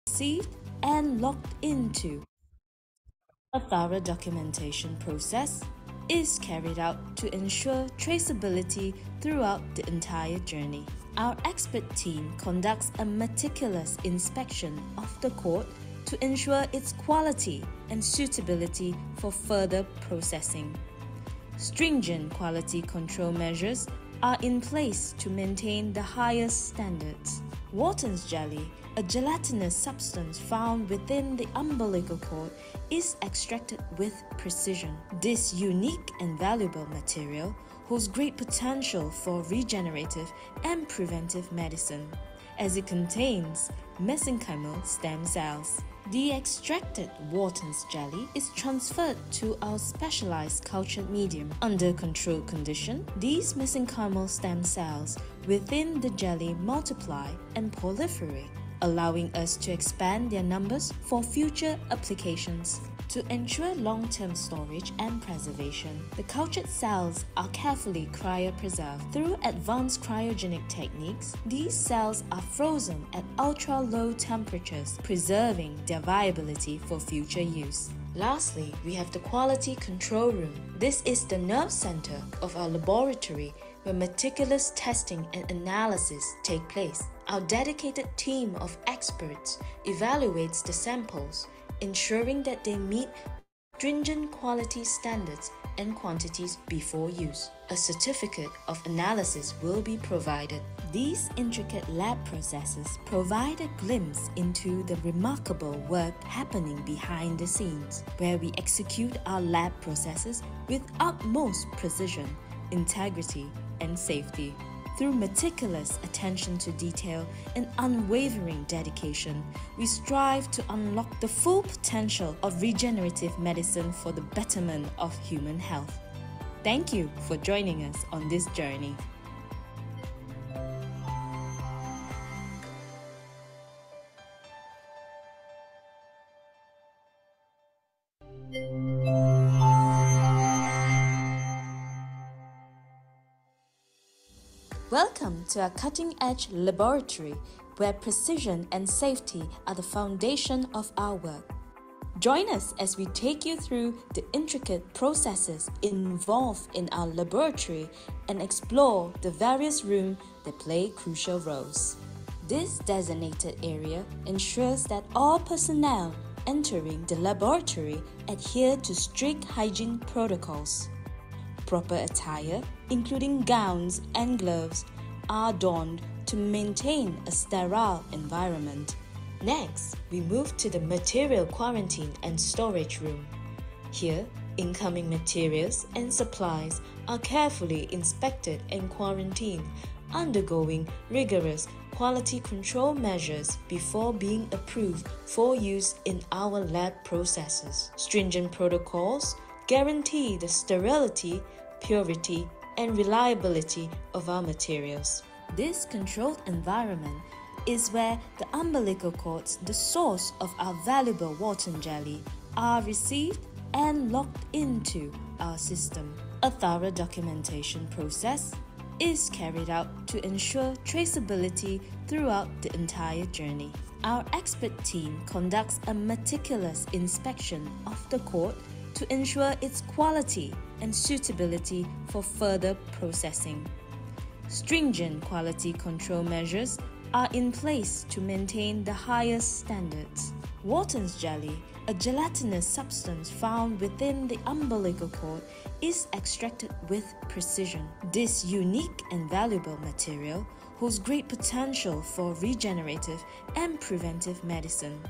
received and logged into. A thorough documentation process is carried out to ensure traceability throughout the entire journey. Our expert team conducts a meticulous inspection of the court to ensure its quality and suitability for further processing. Stringent quality control measures are in place to maintain the highest standards. Wharton's jelly, a gelatinous substance found within the umbilical cord, is extracted with precision. This unique and valuable material holds great potential for regenerative and preventive medicine, as it contains mesenchymal stem cells. The extracted Wharton's jelly is transferred to our specialized cultured medium. Under controlled condition, these mesenchymal stem cells within the jelly multiply and proliferate, allowing us to expand their numbers for future applications. To ensure long-term storage and preservation, the cultured cells are carefully cryopreserved. Through advanced cryogenic techniques, these cells are frozen at ultra-low temperatures, preserving their viability for future use. Lastly, we have the quality control room. This is the nerve center of our laboratory where meticulous testing and analysis take place. Our dedicated team of experts evaluates the samples, ensuring that they meet stringent quality standards and quantities before use. A certificate of analysis will be provided. These intricate lab processes provide a glimpse into the remarkable work happening behind the scenes, where we execute our lab processes with utmost precision, integrity, and safety. Through meticulous attention to detail and unwavering dedication, we strive to unlock the full potential of regenerative medicine for the betterment of human health. Thank you for joining us on this journey. Welcome to our cutting-edge laboratory where precision and safety are the foundation of our work. Join us as we take you through the intricate processes involved in our laboratory and explore the various rooms that play crucial roles. This designated area ensures that all personnel entering the laboratory adhere to strict hygiene protocols. Proper attire, including gowns and gloves, are donned to maintain a sterile environment. Next, we move to the material quarantine and storage room. Here, incoming materials and supplies are carefully inspected and quarantined, undergoing rigorous quality control measures before being approved for use in our lab processes. Stringent protocols guarantee the sterility, purity, and reliability of our materials. This controlled environment is where the umbilical cords, the source of our valuable Wharton jelly, are received and logged into our system. A thorough documentation process is carried out to ensure traceability throughout the entire journey. Our expert team conducts a meticulous inspection of the cord to ensure its quality and suitability for further processing. Stringent quality control measures are in place to maintain the highest standards. Wharton's jelly, a gelatinous substance found within the umbilical cord, is extracted with precision. This unique and valuable material holds great potential for regenerative and preventive medicine,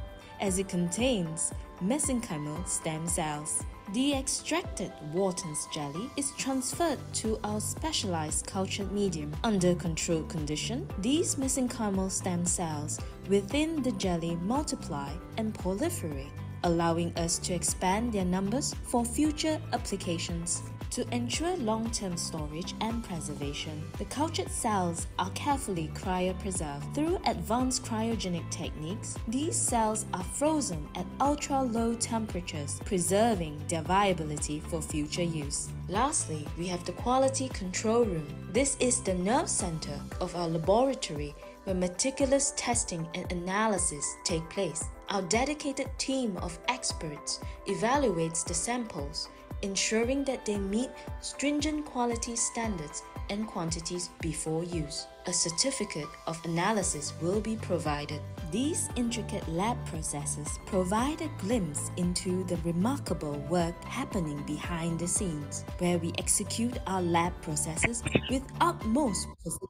as it contains mesenchymal stem cells. The extracted Wharton's jelly is transferred to our specialized cultured medium. Under controlled condition, these mesenchymal stem cells within the jelly multiply and proliferate, allowing us to expand their numbers for future applications. To ensure long-term storage and preservation, the cultured cells are carefully cryopreserved. Through advanced cryogenic techniques, these cells are frozen at ultra-low temperatures, preserving their viability for future use. Lastly, we have the quality control room. This is the nerve center of our laboratory where meticulous testing and analysis take place. Our dedicated team of experts evaluates the samples, ensuring that they meet stringent quality standards and quantities before use. A certificate of analysis will be provided. These intricate lab processes provide a glimpse into the remarkable work happening behind the scenes, where we execute our lab processes with utmost precision,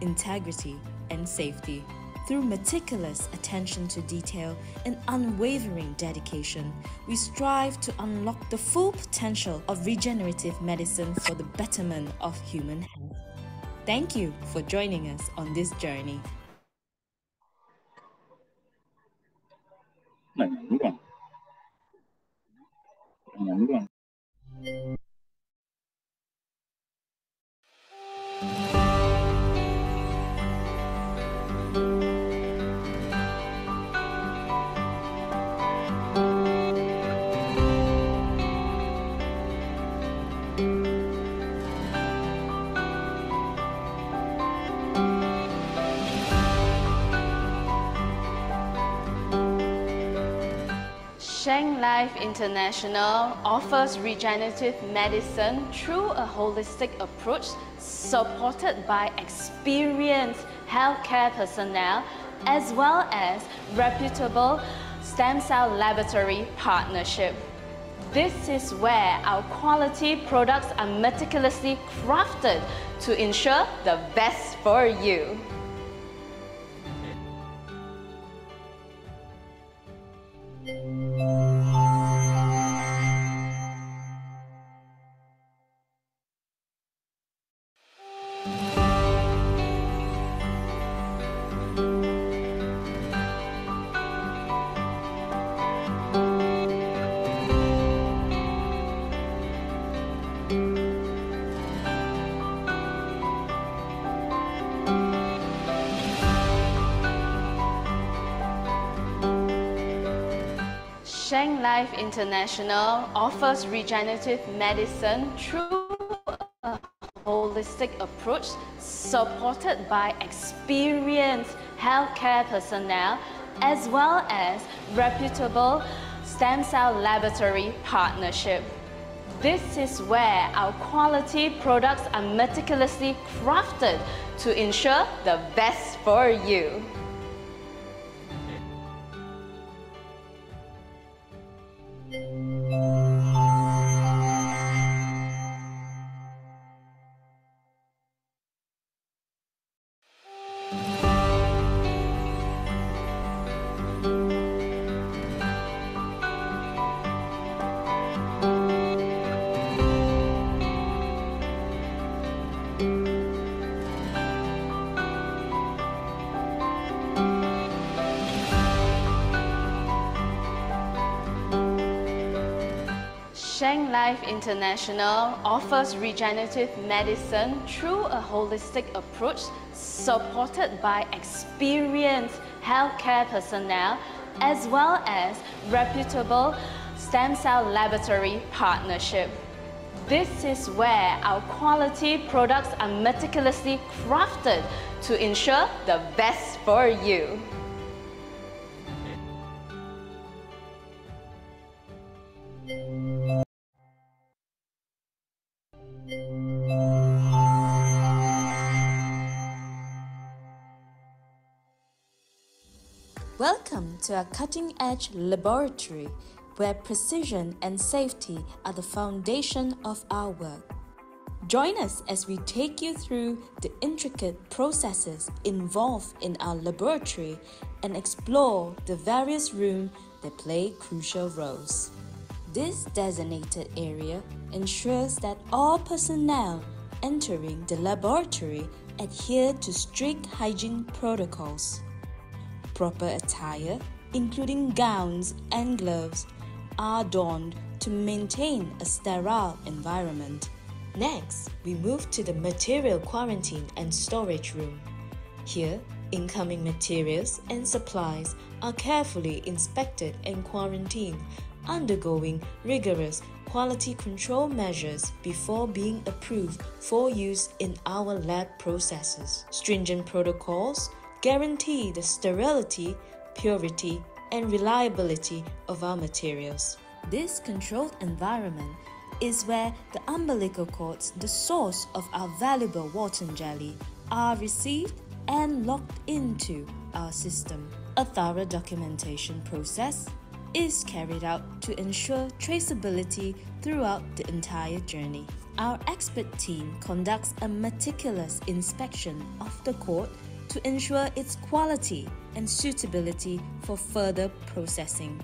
integrity, and safety. Through meticulous attention to detail and unwavering dedication, we strive to unlock the full potential of regenerative medicine for the betterment of human health. Thank you for joining us on this journey. Sheng Life International offers regenerative medicine through a holistic approach supported by experienced healthcare personnel as well as reputable stem cell laboratory partnership. This is where our quality products are meticulously crafted to ensure the best for you. Sheng Life International offers regenerative medicine through a holistic approach supported by experienced healthcare personnel as well as reputable stem cell laboratory partnership. This is where our quality products are meticulously crafted to ensure the best for you. Sheng Life International offers regenerative medicine through a holistic approach supported by experienced healthcare personnel as well as reputable stem cell laboratory partnership. This is where our quality products are meticulously crafted to ensure the best for you. Welcome to our cutting-edge laboratory, where precision and safety are the foundation of our work. Join us as we take you through the intricate processes involved in our laboratory and explore the various rooms that play crucial roles. This designated area ensures that all personnel entering the laboratory adhere to strict hygiene protocols. Proper attire, including gowns and gloves, are donned to maintain a sterile environment. Next, we move to the material quarantine and storage room. Here, incoming materials and supplies are carefully inspected and quarantined, undergoing rigorous quality control measures before being approved for use in our lab processes. Stringent protocols guarantee the sterility, purity, and reliability of our materials. This controlled environment is where the umbilical cords, the source of our valuable Wharton jelly, are received and locked into our system. A thorough documentation process is carried out to ensure traceability throughout the entire journey. Our expert team conducts a meticulous inspection of the cord to ensure its quality and suitability for further processing.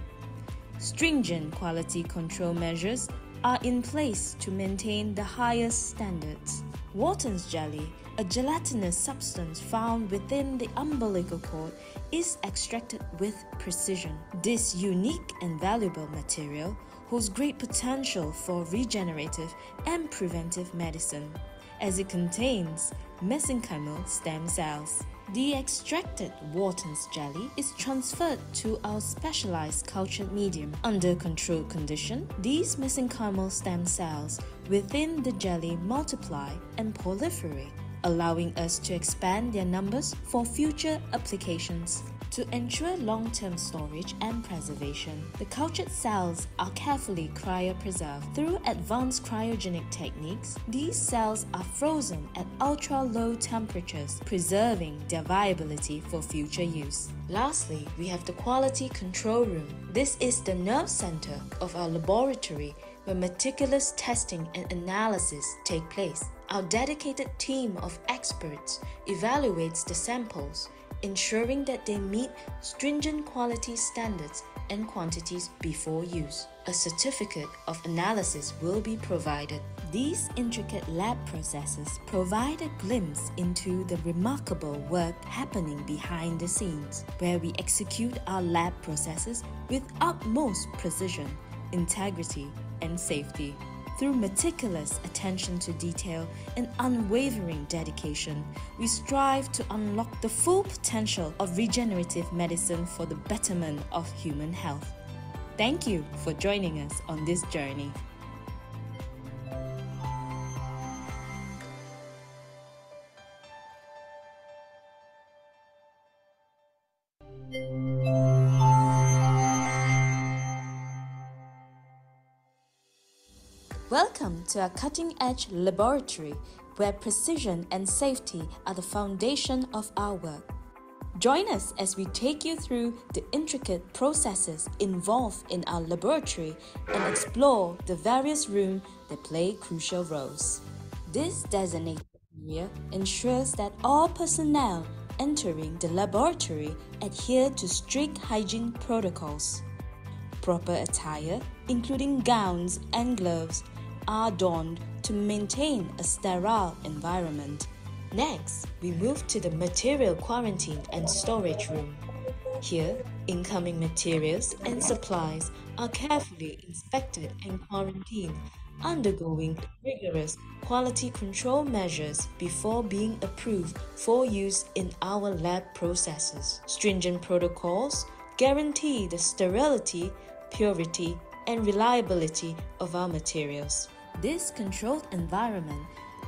Stringent quality control measures are in place to maintain the highest standards. Wharton's jelly, a gelatinous substance found within the umbilical cord, is extracted with precision. This unique and valuable material holds great potential for regenerative and preventive medicine, as it contains mesenchymal stem cells. The extracted Wharton's jelly is transferred to our specialized cultured medium. Under controlled condition, these mesenchymal stem cells within the jelly multiply and proliferate, allowing us to expand their numbers for future applications. To ensure long-term storage and preservation, the cultured cells are carefully cryopreserved. Through advanced cryogenic techniques, these cells are frozen at ultra-low temperatures, preserving their viability for future use. Lastly, we have the quality control room. This is the nerve center of our laboratory where meticulous testing and analysis take place. Our dedicated team of experts evaluates the samples, ensuring that they meet stringent quality standards and quantities before use. A certificate of analysis will be provided. These intricate lab processes provide a glimpse into the remarkable work happening behind the scenes, where we execute our lab processes with utmost precision, integrity, and safety. Through meticulous attention to detail and unwavering dedication, we strive to unlock the full potential of regenerative medicine for the betterment of human health. Thank you for joining us on this journey. Welcome to our cutting-edge laboratory, where precision and safety are the foundation of our work. Join us as we take you through the intricate processes involved in our laboratory and explore the various rooms that play crucial roles. This designated area ensures that all personnel entering the laboratory adhere to strict hygiene protocols. Proper attire, including gowns and gloves, are donned to maintain a sterile environment. Next, we move to the material quarantine and storage room. Here, incoming materials and supplies are carefully inspected and quarantined, undergoing rigorous quality control measures before being approved for use in our lab processes. Stringent protocols guarantee the sterility, purity, and reliability of our materials. This controlled environment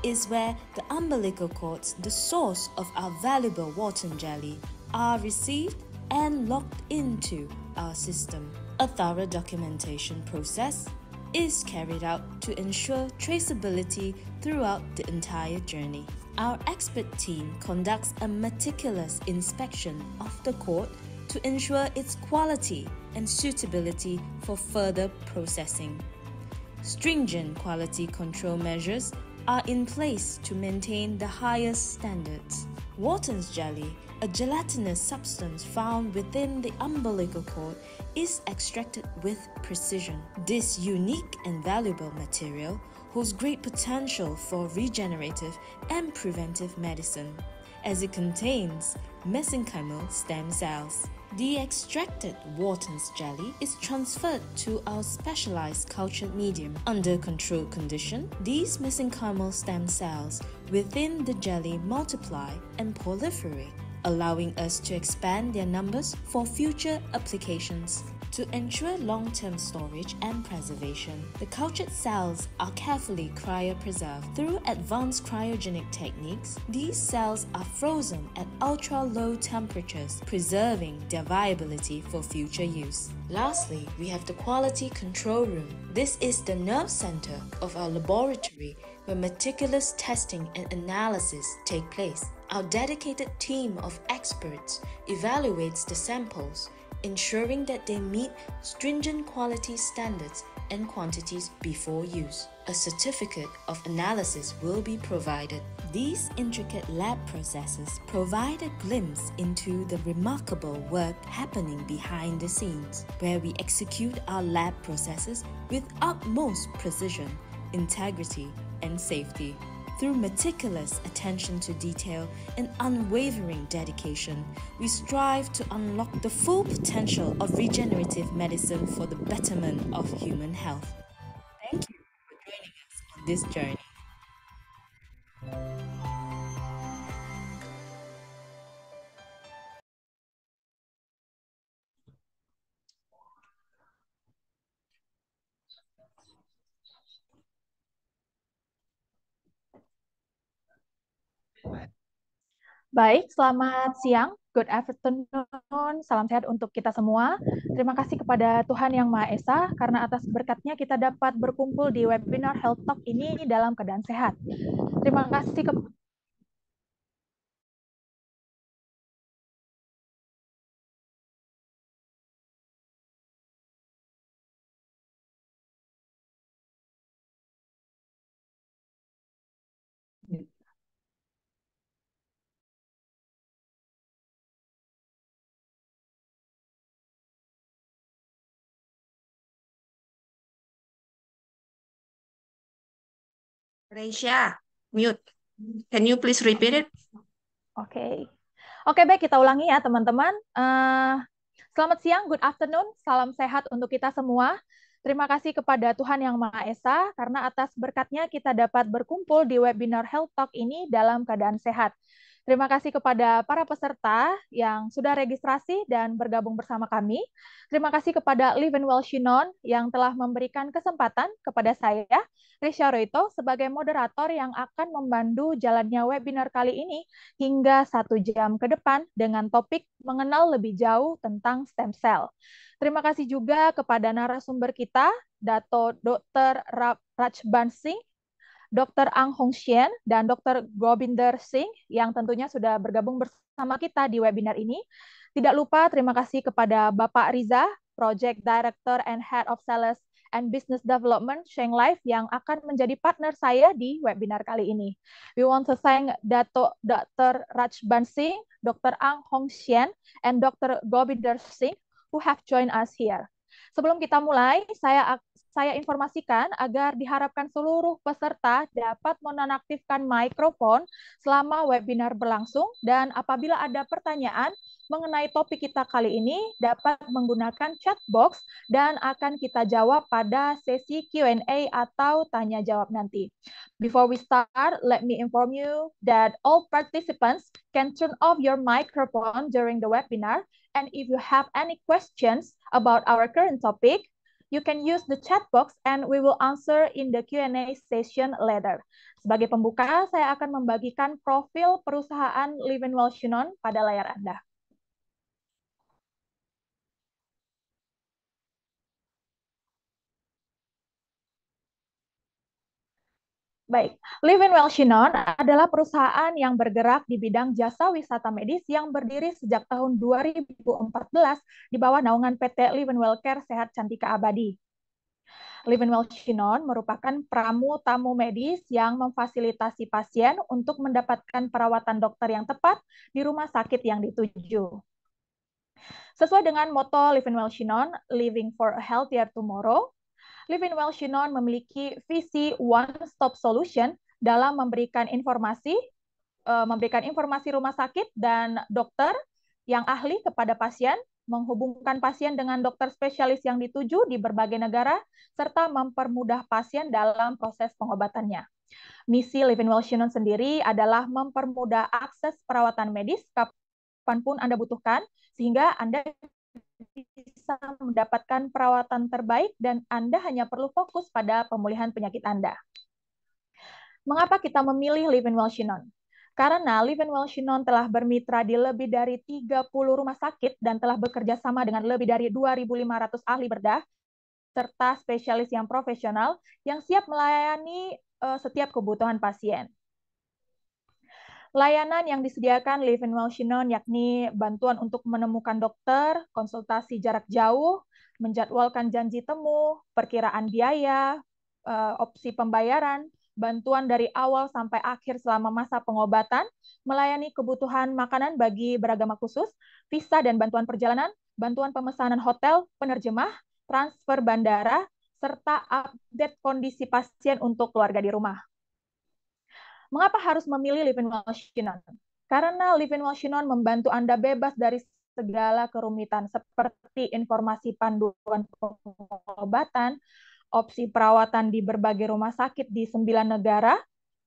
is where the umbilical cords, the source of our valuable Wharton jelly, are received and locked into our system. A thorough documentation process is carried out to ensure traceability throughout the entire journey. Our expert team conducts a meticulous inspection of the cord to ensure its quality and suitability for further processing. Stringent quality control measures are in place to maintain the highest standards. Wharton's jelly, a gelatinous substance found within the umbilical cord, is extracted with precision. This unique and valuable material holds great potential for regenerative and preventive medicine, as it contains mesenchymal stem cells. The extracted Wharton's jelly is transferred to our specialized cultured medium. Under controlled condition, these mesenchymal stem cells within the jelly multiply and proliferate, allowing us to expand their numbers for future applications. To ensure long-term storage and preservation, the cultured cells are carefully cryopreserved. Through advanced cryogenic techniques, these cells are frozen at ultra-low temperatures, preserving their viability for future use. Lastly, we have the quality control room. This is the nerve center of our laboratory where meticulous testing and analysis take place. Our dedicated team of experts evaluates the samples, ensuring that they meet stringent quality standards and quantities before use. A certificate of analysis will be provided. These intricate lab processes provide a glimpse into the remarkable work happening behind the scenes, where we execute our lab processes with utmost precision, integrity, and safety. Through meticulous attention to detail and unwavering dedication, we strive to unlock the full potential of regenerative medicine for the betterment of human health. Thank you for joining us on this journey. Baik, selamat siang, good afternoon, salam sehat untuk kita semua. Terima kasih kepada Tuhan Yang Maha Esa, karena atas berkatnya kita dapat berkumpul di webinar Health Talk ini dalam keadaan sehat. Terima kasih Reisha, mute. Can you please repeat it? Oke. Oke, baik, kita ulangi ya teman-teman. Selamat siang, good afternoon, salam sehat untuk kita semua. Terima kasih kepada Tuhan Yang Maha Esa, karena atas berkatnya kita dapat berkumpul di webinar Health Talk ini dalam keadaan sehat. Terima kasih kepada para peserta yang sudah registrasi dan bergabung bersama kami. Terima kasih kepada Live and Well Shinon yang telah memberikan kesempatan kepada saya, Risha Roito, sebagai moderator yang akan membantu jalannya webinar kali ini hingga 1 jam ke depan dengan topik mengenal lebih jauh tentang stem cell. Terima kasih juga kepada narasumber kita, Dato Dr. Rajbansing, Dr. Ang Hong Shien, dan Dr. Gobinder Singh yang tentunya sudah bergabung bersama kita di webinar ini. Tidak lupa terima kasih kepada Bapak Riza, Project Director and Head of Sales and Business Development Sheng Life yang akan menjadi partner saya di webinar kali ini. We want to thank Dr. Rajbansing, Dr. Ang Hong Shien, and Dr. Gobinder Singh who have joined us here. Sebelum kita mulai, saya informasikan agar diharapkan seluruh peserta dapat menonaktifkan mikrofon selama webinar berlangsung, dan apabila ada pertanyaan mengenai topik kita kali ini dapat menggunakan chat box dan akan kita jawab pada sesi Q&A atau tanya jawab nanti. Before we start, let me inform you that all participants can turn off your microphone during the webinar, and if you have any questions about our current topic, you can use the chat box and we will answer in the Q&A session later. Sebagai pembuka, saya akan membagikan profil perusahaan Live and Well Shinon pada layar Anda. Baik, Live and Well Shinon adalah perusahaan yang bergerak di bidang jasa wisata medis yang berdiri sejak tahun 2014 di bawah naungan PT Live and Well Care Sehat Cantika Abadi. Live and Well Shinon merupakan pramu tamu medis yang memfasilitasi pasien untuk mendapatkan perawatan dokter yang tepat di rumah sakit yang dituju. Sesuai dengan moto Live and Well Shinon, Living for a Healthier Tomorrow, Live and Well Shinon memiliki visi one-stop solution dalam memberikan informasi rumah sakit dan dokter yang ahli kepada pasien, menghubungkan pasien dengan dokter spesialis yang dituju di berbagai negara, serta mempermudah pasien dalam proses pengobatannya. Misi Live and Well Shinon sendiri adalah mempermudah akses perawatan medis kapanpun Anda butuhkan, sehingga Anda bisa bisa mendapatkan perawatan terbaik dan Anda hanya perlu fokus pada pemulihan penyakit Anda. Mengapa kita memilih Live in Well Shinon? Karena Live in Well Shinon telah bermitra di lebih dari 30 rumah sakit dan telah bekerja sama dengan lebih dari 2.500 ahli bedah serta spesialis yang profesional yang siap melayani setiap kebutuhan pasien. Layanan yang disediakan Live in Well Shinon yakni bantuan untuk menemukan dokter, konsultasi jarak jauh, menjadwalkan janji temu, perkiraan biaya, opsi pembayaran, bantuan dari awal sampai akhir selama masa pengobatan, melayani kebutuhan makanan bagi beragama khusus, visa dan bantuan perjalanan, bantuan pemesanan hotel, penerjemah, transfer bandara, serta update kondisi pasien untuk keluarga di rumah. Mengapa harus memilih Live in Well Shinon? Karena Live in Well Shinon membantu Anda bebas dari segala kerumitan seperti informasi panduan pengobatan, opsi perawatan di berbagai rumah sakit di 9 negara,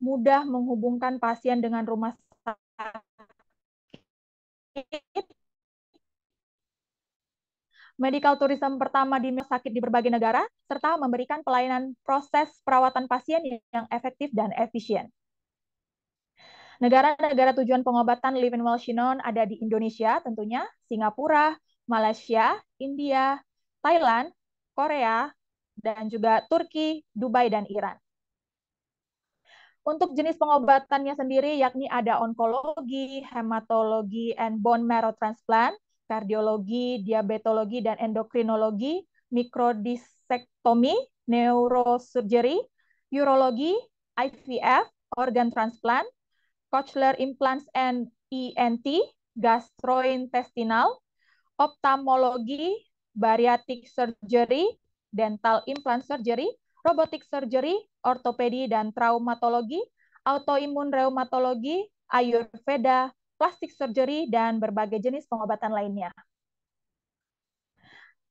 mudah menghubungkan pasien dengan rumah sakit, medical tourism pertama di sakit di berbagai negara, serta memberikan pelayanan proses perawatan pasien yang efektif dan efisien. Negara-negara tujuan pengobatan Live in Well Shinon ada di Indonesia tentunya, Singapura, Malaysia, India, Thailand, Korea, dan juga Turki, Dubai, dan Iran. Untuk jenis pengobatannya sendiri yakni ada onkologi, hematologi, and bone marrow transplant, kardiologi, diabetologi, dan endokrinologi, mikrodisektomi, neurosurgery, urologi, IVF, organ transplant, cochlear implants and ENT, gastrointestinal, ophthalmologi, bariatric surgery, dental implant surgery, robotic surgery, ortopedi dan traumatologi, autoimun reumatologi, ayurveda, plastic surgery, dan berbagai jenis pengobatan lainnya.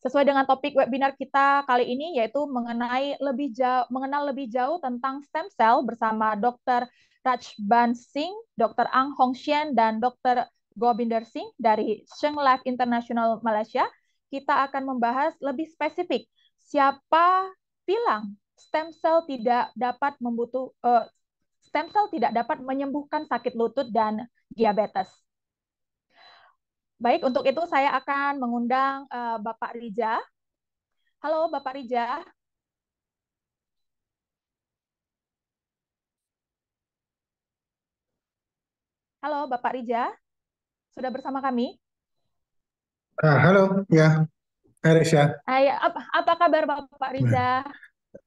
Sesuai dengan topik webinar kita kali ini, yaitu mengenal lebih jauh tentang stem cell bersama Dr. Rajban Singh, Dr. Ang Hong Shien, dan Dr. Gobinder Singh dari Sheng Life International Malaysia, kita akan membahas lebih spesifik siapa bilang stem cell tidak dapat menyembuhkan sakit lutut dan diabetes. Baik, untuk itu saya akan mengundang Bapak Rija. Halo, Bapak Rija. Halo, Bapak Rija. Sudah bersama kami? Halo, ya. Hai Resya. Hai, apa kabar Bapak Riza?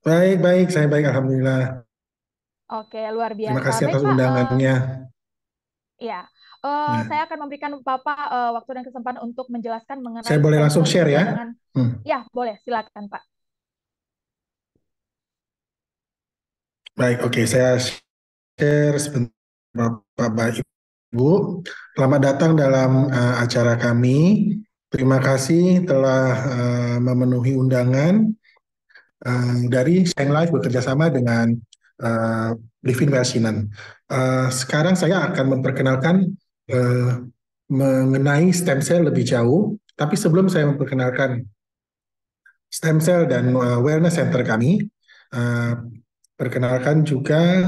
Baik, saya baik, Alhamdulillah. Oke, luar biasa. Terima kasih Baik, atas Pak. undangannya. Ya, saya akan memberikan Bapak waktu dan kesempatan untuk menjelaskan mengenai Saya boleh langsung share ya? Ya, boleh. Silakan, Pak. Baik, oke. Saya share sebentar, Bapak, Ibu. Selamat datang dalam acara kami. Terima kasih telah memenuhi undangan dari Sheng Life bekerjasama dengan Live in Well Shinon. Sekarang saya akan memperkenalkan mengenai stem cell lebih jauh, tapi sebelum saya memperkenalkan stem cell dan wellness center kami, perkenalkan juga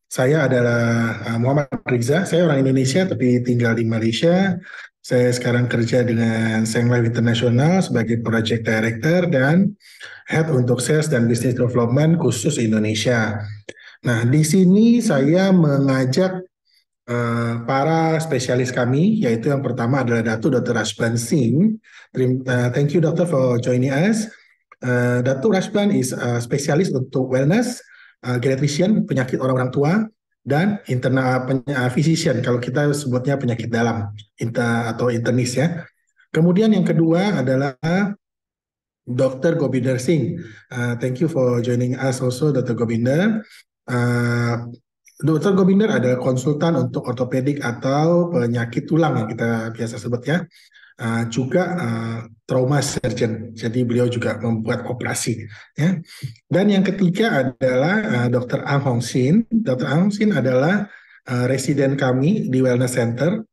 saya adalah Muhammad Riza. Saya orang Indonesia tapi tinggal di Malaysia. Saya sekarang kerja dengan Sheng Life International sebagai Project Director dan Head untuk Sales dan Business Development khusus Indonesia. Nah, di sini saya mengajak para spesialis kami, yaitu yang pertama adalah Dr. Rajban Singh. Thank you, Doctor, for joining us. Dr. Rajban is spesialis untuk wellness, geriatrician, penyakit orang-orang tua, dan internal physician, kalau kita sebutnya penyakit dalam atau internis ya. Kemudian yang kedua adalah Dr. Gobinder Singh. Thank you for joining us also, Dr. Gobinder. Dr. Gobinder adalah konsultan untuk ortopedik atau penyakit tulang yang kita biasa sebut ya. Juga trauma surgeon, jadi beliau juga membuat operasi ya. Dan yang ketiga adalah Dr. Ang Hong Shien. Dr. Ang Hong Shien adalah residen kami di Wellness Center.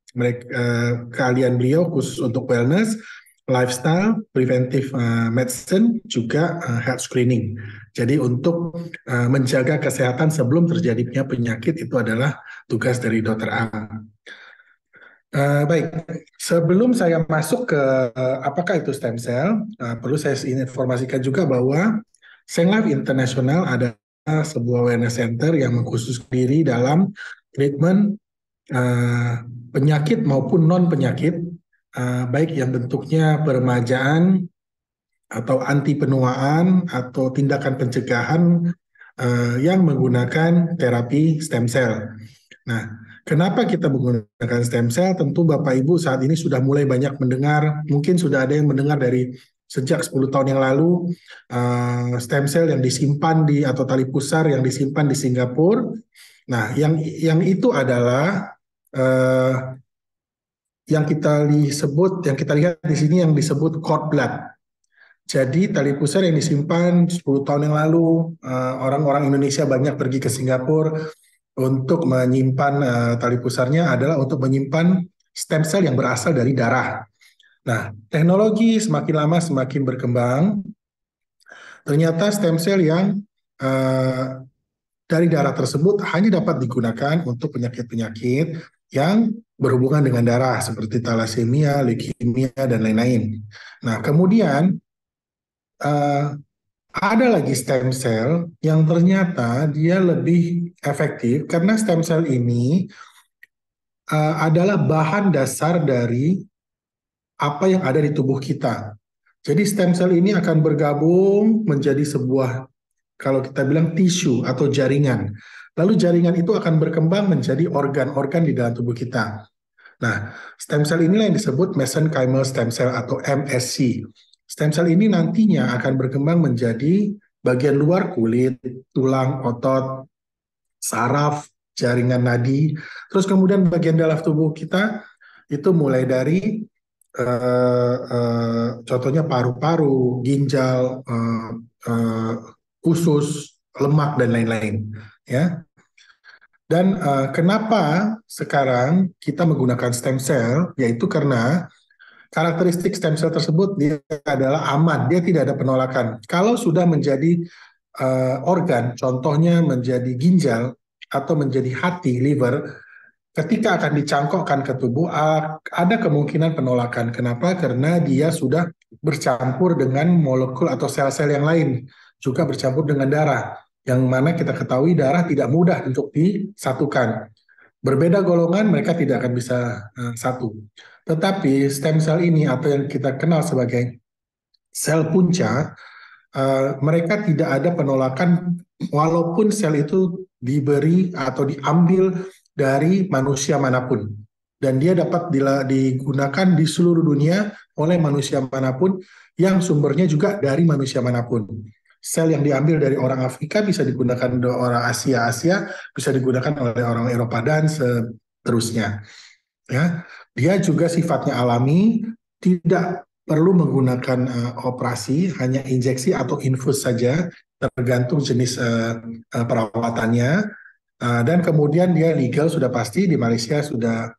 Keahlian beliau khusus untuk wellness, lifestyle, preventive medicine, juga health screening. Jadi untuk menjaga kesehatan sebelum terjadinya penyakit itu adalah tugas dari Dr. Ang. Baik, sebelum saya masuk ke apakah itu stem cell, perlu saya informasikan juga bahwa Seng Life International adalah sebuah wellness center yang mengkhususkan diri dalam treatment penyakit maupun non penyakit, baik yang bentuknya peremajaan atau anti penuaan atau tindakan pencegahan yang menggunakan terapi stem cell. Nah, kenapa kita menggunakan stem cell? Tentu Bapak Ibu saat ini sudah mulai banyak mendengar, mungkin sudah ada yang mendengar dari sejak 10 tahun yang lalu, stem cell yang disimpan atau tali pusar yang disimpan di Singapura. Nah, yang itu adalah yang kita lihat di sini yang disebut cord blood. Jadi tali pusar yang disimpan 10 tahun yang lalu, orang-orang Indonesia banyak pergi ke Singapura untuk menyimpan tali pusarnya adalah untuk menyimpan stem cell yang berasal dari darah. Nah, teknologi semakin lama semakin berkembang. Ternyata stem cell yang dari darah tersebut hanya dapat digunakan untuk penyakit-penyakit yang berhubungan dengan darah seperti thalassemia, leukemia, dan lain-lain. Nah, kemudian ada lagi stem cell yang ternyata dia lebih efektif karena stem cell ini adalah bahan dasar dari apa yang ada di tubuh kita. Jadi stem cell ini akan bergabung menjadi sebuah, kalau kita bilang tisu atau jaringan. Lalu jaringan itu akan berkembang menjadi organ-organ di dalam tubuh kita. Nah, stem cell inilah yang disebut mesenchymal stem cell atau MSC. Stem cell ini nantinya akan berkembang menjadi bagian luar kulit, tulang, otot, saraf, jaringan nadi. Terus kemudian bagian dalam tubuh kita itu mulai dari contohnya paru-paru, ginjal, usus, lemak, dan lain-lain. Ya. Dan kenapa sekarang kita menggunakan stem cell, yaitu karena karakteristik stem cell tersebut dia adalah aman, dia tidak ada penolakan. Kalau sudah menjadi organ, contohnya menjadi ginjal atau menjadi hati, liver, ketika akan dicangkokkan ke tubuh, ada kemungkinan penolakan. Kenapa? Karena dia sudah bercampur dengan molekul atau sel-sel yang lain, juga bercampur dengan darah, yang mana kita ketahui darah tidak mudah untuk disatukan. Berbeda golongan, mereka tidak akan bisa satu. Tetapi stem cell ini atau yang kita kenal sebagai sel punca, mereka tidak ada penolakan walaupun sel itu diberi atau diambil dari manusia manapun. Dan dia dapat digunakan di seluruh dunia oleh manusia manapun yang sumbernya juga dari manusia manapun. Sel yang diambil dari orang Afrika bisa digunakan oleh orang Asia, bisa digunakan oleh orang Eropa, dan seterusnya. Ya, dia juga sifatnya alami, tidak perlu menggunakan operasi, hanya injeksi atau infus saja, tergantung jenis perawatannya. Dan kemudian dia legal sudah pasti di Malaysia sudah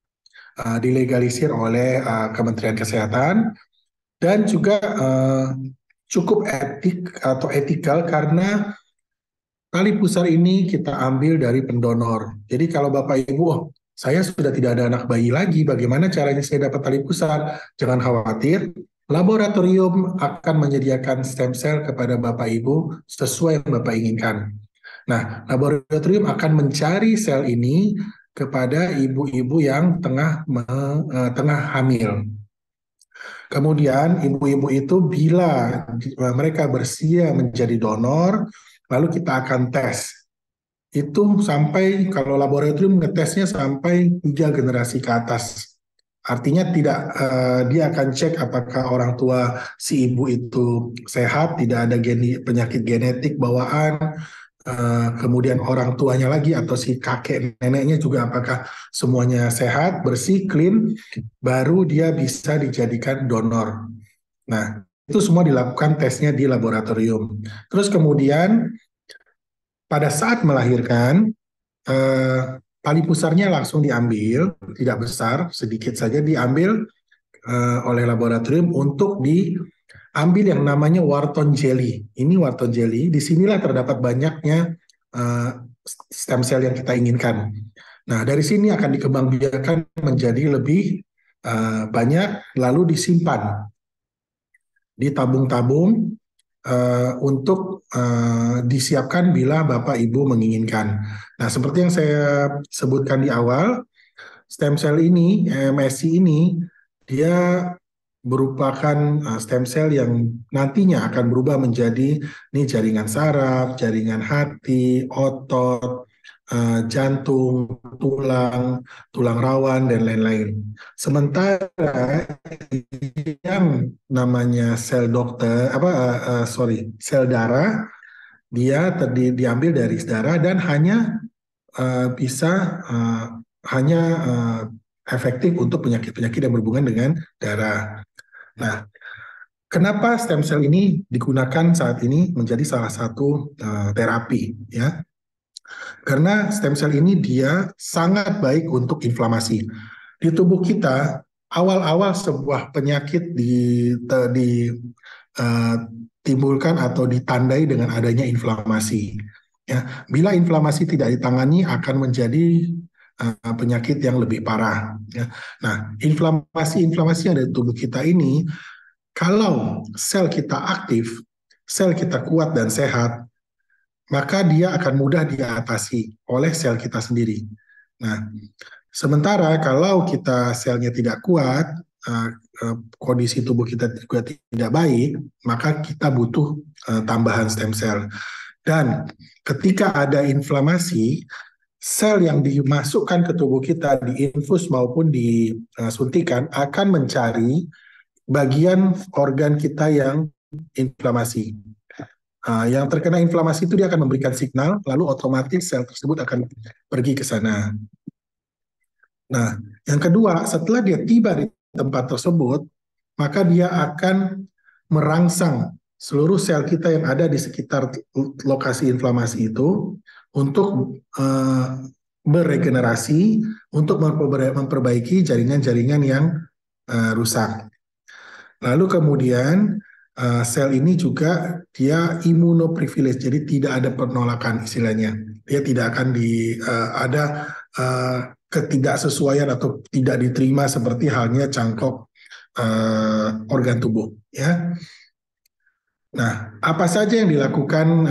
dilegalisir oleh Kementerian Kesehatan, dan juga cukup etik atau etikal karena tali pusar ini kita ambil dari pendonor. Jadi kalau Bapak Ibu, saya sudah tidak ada anak bayi lagi, bagaimana caranya saya dapat tali pusar? Jangan khawatir, laboratorium akan menyediakan stem cell kepada Bapak Ibu sesuai yang Bapak inginkan. Nah, laboratorium akan mencari sel ini kepada ibu-ibu yang tengah hamil. Kemudian ibu-ibu itu bila mereka bersedia menjadi donor, lalu kita akan tes. Itu sampai, kalau laboratorium ngetesnya sampai 3 generasi ke atas. Artinya dia akan cek apakah orang tua si ibu itu sehat, tidak ada penyakit genetik bawaan, kemudian orang tuanya lagi atau si kakek neneknya juga apakah semuanya sehat, bersih, clean, baru dia bisa dijadikan donor. Nah, itu semua dilakukan tesnya di laboratorium. Terus kemudian pada saat melahirkan, tali pusarnya langsung diambil, tidak besar, sedikit saja diambil, oleh laboratorium untuk diambil yang namanya Wharton jelly. Ini Wharton jelly, disinilah terdapat banyaknya stem cell yang kita inginkan. Nah, dari sini akan dikembangbiakan menjadi lebih banyak, lalu disimpan di tabung-tabung untuk disiapkan bila Bapak Ibu menginginkan. Nah, seperti yang saya sebutkan di awal, stem cell ini, MSC ini, dia merupakan stem cell yang nantinya akan berubah menjadi jaringan saraf, jaringan hati, otot, jantung, tulang rawan, dan lain-lain. Sementara yang namanya sel sel darah, dia diambil dari darah dan hanya bisa efektif untuk penyakit-penyakit yang berhubungan dengan darah. Nah, kenapa stem cell ini digunakan saat ini menjadi salah satu terapi, ya? Karena stem cell ini dia sangat baik untuk inflamasi. Di tubuh kita, awal-awal sebuah penyakit ditimbulkan atau ditandai dengan adanya inflamasi. Ya, bila inflamasi tidak ditangani akan menjadi penyakit yang lebih parah. Ya. Nah, inflamasi yang ada di tubuh kita ini, kalau sel kita aktif, sel kita kuat dan sehat, maka dia akan mudah diatasi oleh sel kita sendiri. Nah, sementara kalau kita selnya tidak kuat, kondisi tubuh kita juga tidak baik, maka kita butuh tambahan stem cell. Dan ketika ada inflamasi, sel yang dimasukkan ke tubuh kita, diinfus maupun disuntikan, akan mencari bagian organ kita yang inflamasi. Yang terkena inflamasi itu dia akan memberikan signal, lalu otomatis sel tersebut akan pergi ke sana. Nah, yang kedua, setelah dia tiba di tempat tersebut, maka dia akan merangsang seluruh sel kita yang ada di sekitar lokasi inflamasi itu untuk beregenerasi, untuk memperbaiki jaringan-jaringan yang rusak. Lalu kemudian sel ini juga dia immunoprivilege, jadi tidak ada penolakan istilahnya. Dia tidak akan ada ketidaksesuaian atau tidak diterima seperti halnya cangkok organ tubuh. Ya. Nah, apa saja yang dilakukan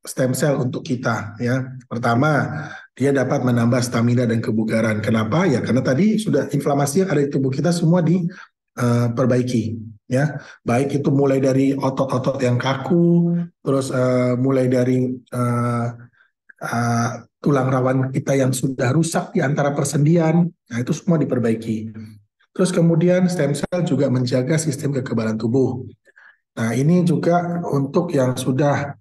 stem cell untuk kita? Ya, pertama, dia dapat menambah stamina dan kebugaran. Kenapa? Ya, karena tadi sudah inflamasi yang ada di tubuh kita semua diperbaiki. Ya, baik itu mulai dari otot-otot yang kaku, terus mulai dari tulang rawan kita yang sudah rusak di antara persendian. Nah, itu semua diperbaiki. Terus kemudian stem cell juga menjaga sistem kekebalan tubuh. Nah, ini juga untuk yang sudah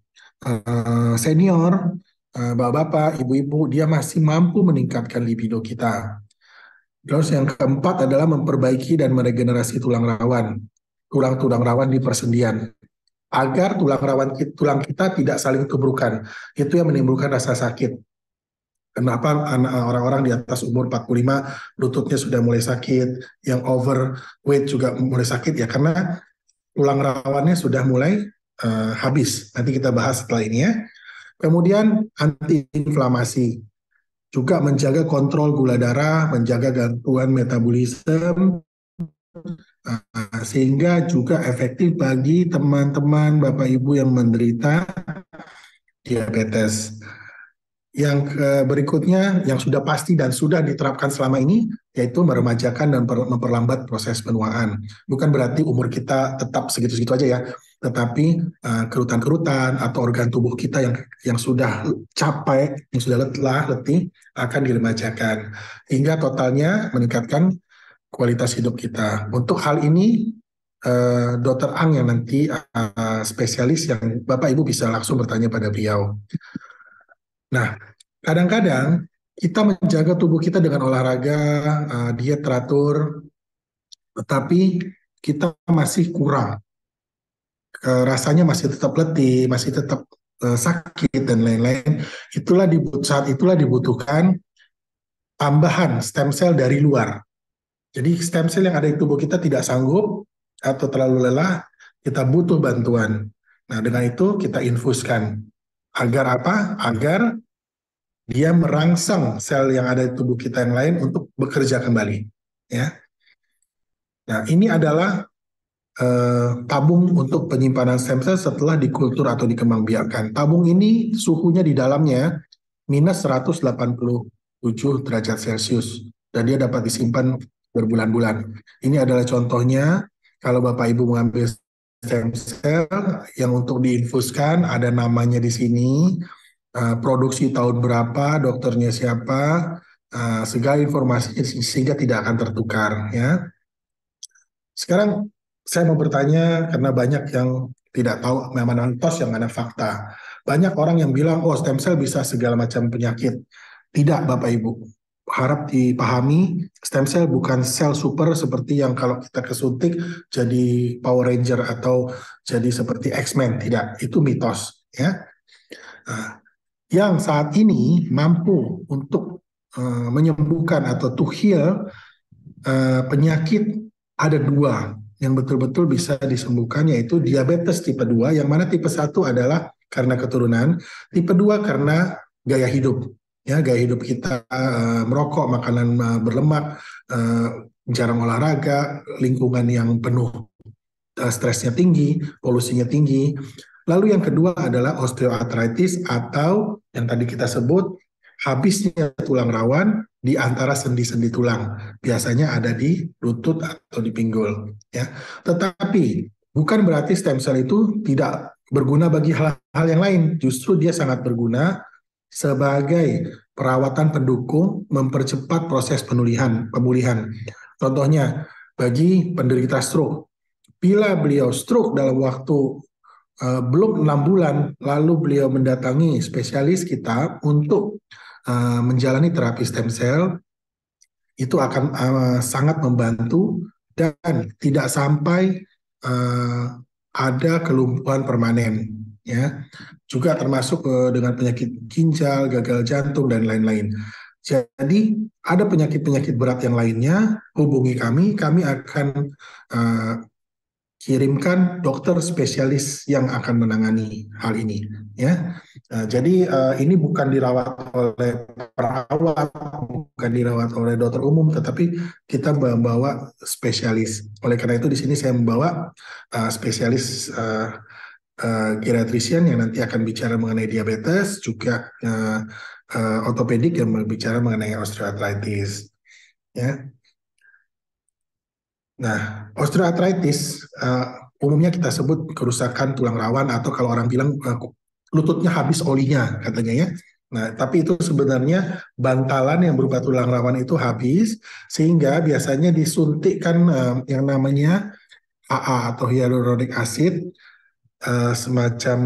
senior, bapak-bapak, ibu-ibu, dia masih mampu meningkatkan libido kita. Terus yang keempat adalah memperbaiki dan meregenerasi tulang rawan di persendian, agar tulang kita tidak saling tubrukan. Itu yang menimbulkan rasa sakit. Kenapa orang-orang di atas umur 45 lututnya sudah mulai sakit, yang overweight juga mulai sakit, ya karena tulang rawannya sudah mulai habis. Nanti kita bahas setelah ini ya. Kemudian antiinflamasi, juga menjaga kontrol gula darah, menjaga gangguan metabolisme, sehingga juga efektif bagi teman-teman Bapak Ibu yang menderita diabetes. Yang berikutnya, yang sudah pasti dan sudah diterapkan selama ini, yaitu meremajakan dan memperlambat proses penuaan. Bukan berarti umur kita tetap segitu-segitu aja ya, tetapi kerutan-kerutan atau organ tubuh kita yang sudah capek, yang sudah letih, akan diremajakan. Hingga totalnya meningkatkan kualitas hidup kita. Untuk hal ini, Dr. Ang yang nanti spesialis yang Bapak Ibu bisa langsung bertanya pada beliau. Nah, kadang-kadang kita menjaga tubuh kita dengan olahraga, diet teratur, tetapi kita masih kurang. Rasanya masih tetap letih, masih tetap sakit, dan lain-lain. Saat itulah dibutuhkan tambahan stem cell dari luar. Jadi stem cell yang ada di tubuh kita tidak sanggup atau terlalu lelah, kita butuh bantuan. Nah, dengan itu kita infuskan. Agar apa? Agar dia merangsang sel yang ada di tubuh kita yang lain untuk bekerja kembali. Ya. Nah, ini adalah tabung untuk penyimpanan stem cell setelah dikultur atau dikembangbiakkan. Tabung ini suhunya di dalamnya minus 187 derajat Celcius dan dia dapat disimpan berbulan-bulan. Ini adalah contohnya kalau Bapak Ibu mengambil stem cell yang untuk diinfuskan, ada namanya di sini, produksi tahun berapa, dokternya siapa, segala informasinya sehingga tidak akan tertukar. Ya. Sekarang saya mau bertanya karena banyak yang tidak tahu yang mana mitos, yang mana fakta. Banyak orang yang bilang, oh stem cell bisa segala macam penyakit. Tidak Bapak Ibu. Harap dipahami, stem cell bukan sel super seperti yang kalau kita kesuntik jadi Power Ranger atau jadi seperti X-Men. Tidak, itu mitos. Ya. Nah, yang saat ini mampu untuk menyembuhkan atau to heal penyakit ada dua yang betul-betul bisa disembuhkan, yaitu diabetes tipe 2, yang mana tipe 1 adalah karena keturunan, tipe 2 karena gaya hidup. Ya, gaya hidup kita merokok, makanan berlemak, jarang olahraga, lingkungan yang penuh stresnya tinggi, polusinya tinggi. Lalu yang kedua adalah osteoartritis atau yang tadi kita sebut habisnya tulang rawan di antara sendi-sendi tulang. Biasanya ada di lutut atau di pinggul. Ya. Tetapi bukan berarti stem cell itu tidak berguna bagi hal-hal yang lain. Justru dia sangat berguna sebagai perawatan pendukung mempercepat proses pemulihan. Contohnya bagi penderita stroke. Bila beliau stroke dalam waktu belum 6 bulan, lalu beliau mendatangi spesialis kita untuk menjalani terapi stem cell, itu akan sangat membantu dan tidak sampai ada kelumpuhan permanen. Ya, juga termasuk dengan penyakit ginjal, gagal jantung, dan lain-lain. Jadi ada penyakit-penyakit berat yang lainnya, hubungi kami akan kirimkan dokter spesialis yang akan menangani hal ini. Ya, jadi ini bukan dirawat oleh perawat, bukan dirawat oleh dokter umum, tetapi kita membawa spesialis. Oleh karena itu di sini saya membawa spesialis geriatrician yang nanti akan bicara mengenai diabetes, juga ortopedik yang berbicara mengenai osteoartritis. Ya. Nah, osteoartritis umumnya kita sebut kerusakan tulang rawan atau kalau orang bilang lututnya habis olinya katanya ya. Nah, tapi itu sebenarnya bantalan yang berupa tulang rawan itu habis sehingga biasanya disuntikkan yang namanya AA atau hyaluronic acid, semacam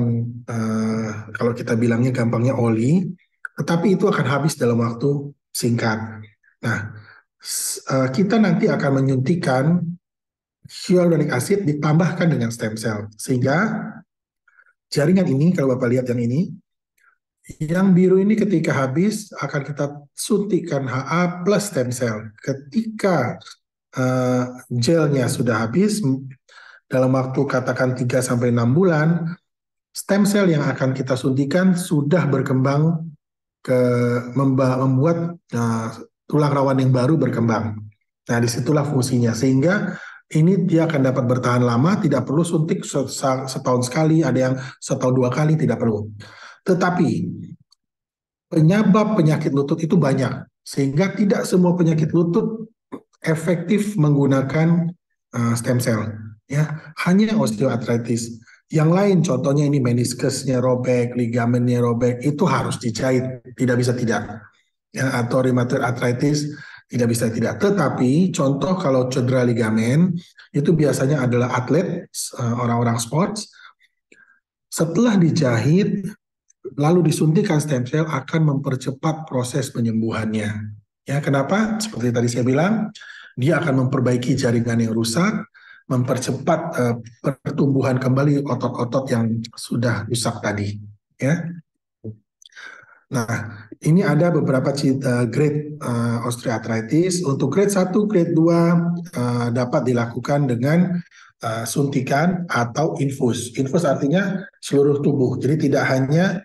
kalau kita bilangnya gampangnya oli, tetapi itu akan habis dalam waktu singkat. Nah, kita nanti akan menyuntikkan hyaluronic acid ditambahkan dengan stem cell sehingga jaringan ini, kalau Bapak lihat yang ini, yang biru ini ketika habis akan kita suntikkan HA plus stem cell. Ketika gelnya sudah habis dalam waktu katakan 3-6 bulan, stem cell yang akan kita suntikan sudah berkembang membuat tulang rawan yang baru berkembang. Nah, disitulah fungsinya. Sehingga ini dia akan dapat bertahan lama, tidak perlu suntik setahun sekali, ada yang setahun 2 kali, tidak perlu. Tetapi penyebab penyakit lutut itu banyak, sehingga tidak semua penyakit lutut efektif menggunakan stem cell. Ya, hanya osteoartritis. Yang lain, contohnya ini meniskusnya robek, ligamennya robek, itu harus dijahit, tidak bisa tidak. Ya, atau rheumatoid arthritis, tidak bisa tidak. Tetapi contoh kalau cedera ligamen itu biasanya adalah atlet, orang-orang sports. Setelah dijahit lalu disuntikkan stem cell akan mempercepat proses penyembuhannya. Ya, kenapa? Seperti tadi saya bilang, dia akan memperbaiki jaringan yang rusak, mempercepat pertumbuhan kembali otot-otot yang sudah rusak tadi. Ya. Nah, ini ada beberapa grade osteoarthritis. Untuk grade 1, grade 2 dapat dilakukan dengan suntikan atau infus. Infus artinya seluruh tubuh. Jadi tidak hanya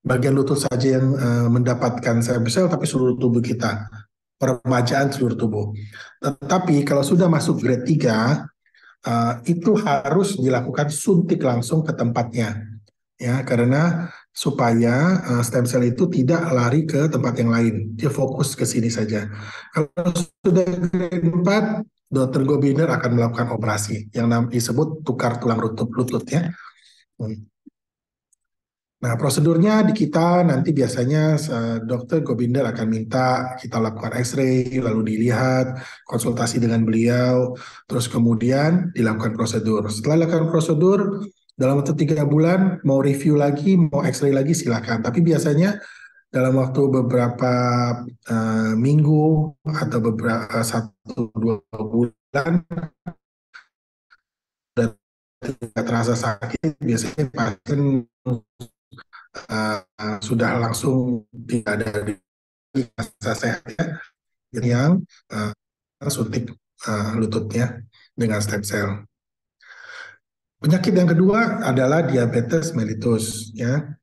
bagian lutut saja yang mendapatkan stem cell, tapi seluruh tubuh kita, peremajaan seluruh tubuh. Tetapi kalau sudah masuk grade 3, itu harus dilakukan suntik langsung ke tempatnya, ya, karena supaya stem cell itu tidak lari ke tempat yang lain, dia fokus ke sini saja. Kalau sudah grade 4, Dr. Gobinder akan melakukan operasi yang disebut tukar tulang lutut ya. Nah, prosedurnya di kita nanti biasanya Dr. Gobinder akan minta kita lakukan X-ray, lalu dilihat, konsultasi dengan beliau, terus kemudian dilakukan prosedur. Setelah dilakukan prosedur, dalam waktu 3 bulan, mau review lagi, mau X-ray lagi, silakan. Tapi biasanya dalam waktu beberapa minggu atau beberapa 1-2 bulan, dan tidak terasa sakit, biasanya pasien sudah langsung tidak ada di masa sehat ya, yang suntik lututnya dengan stem cell. Penyakit yang kedua adalah diabetes mellitus ya.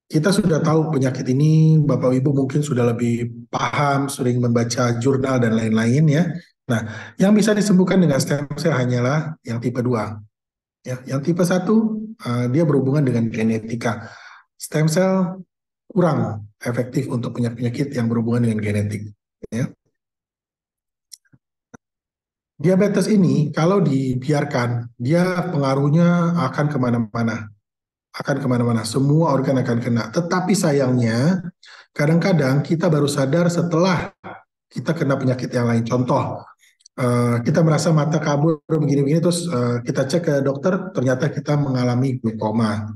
Kita sudah tahu penyakit ini, Bapak Ibu mungkin sudah lebih paham, sering membaca jurnal dan lain-lain ya. Nah, yang bisa disembuhkan dengan stem cell hanyalah yang tipe 2. Ya, yang tipe 1 dia berhubungan dengan genetika. Stem cell kurang efektif untuk penyakit yang berhubungan dengan genetik. Ya. Diabetes ini kalau dibiarkan, dia pengaruhnya akan kemana-mana. Semua organ akan kena. Tetapi sayangnya, kadang-kadang kita baru sadar setelah kita kena penyakit yang lain. Contoh, kita merasa mata kabur begini-begini, terus kita cek ke dokter, ternyata kita mengalami glukoma.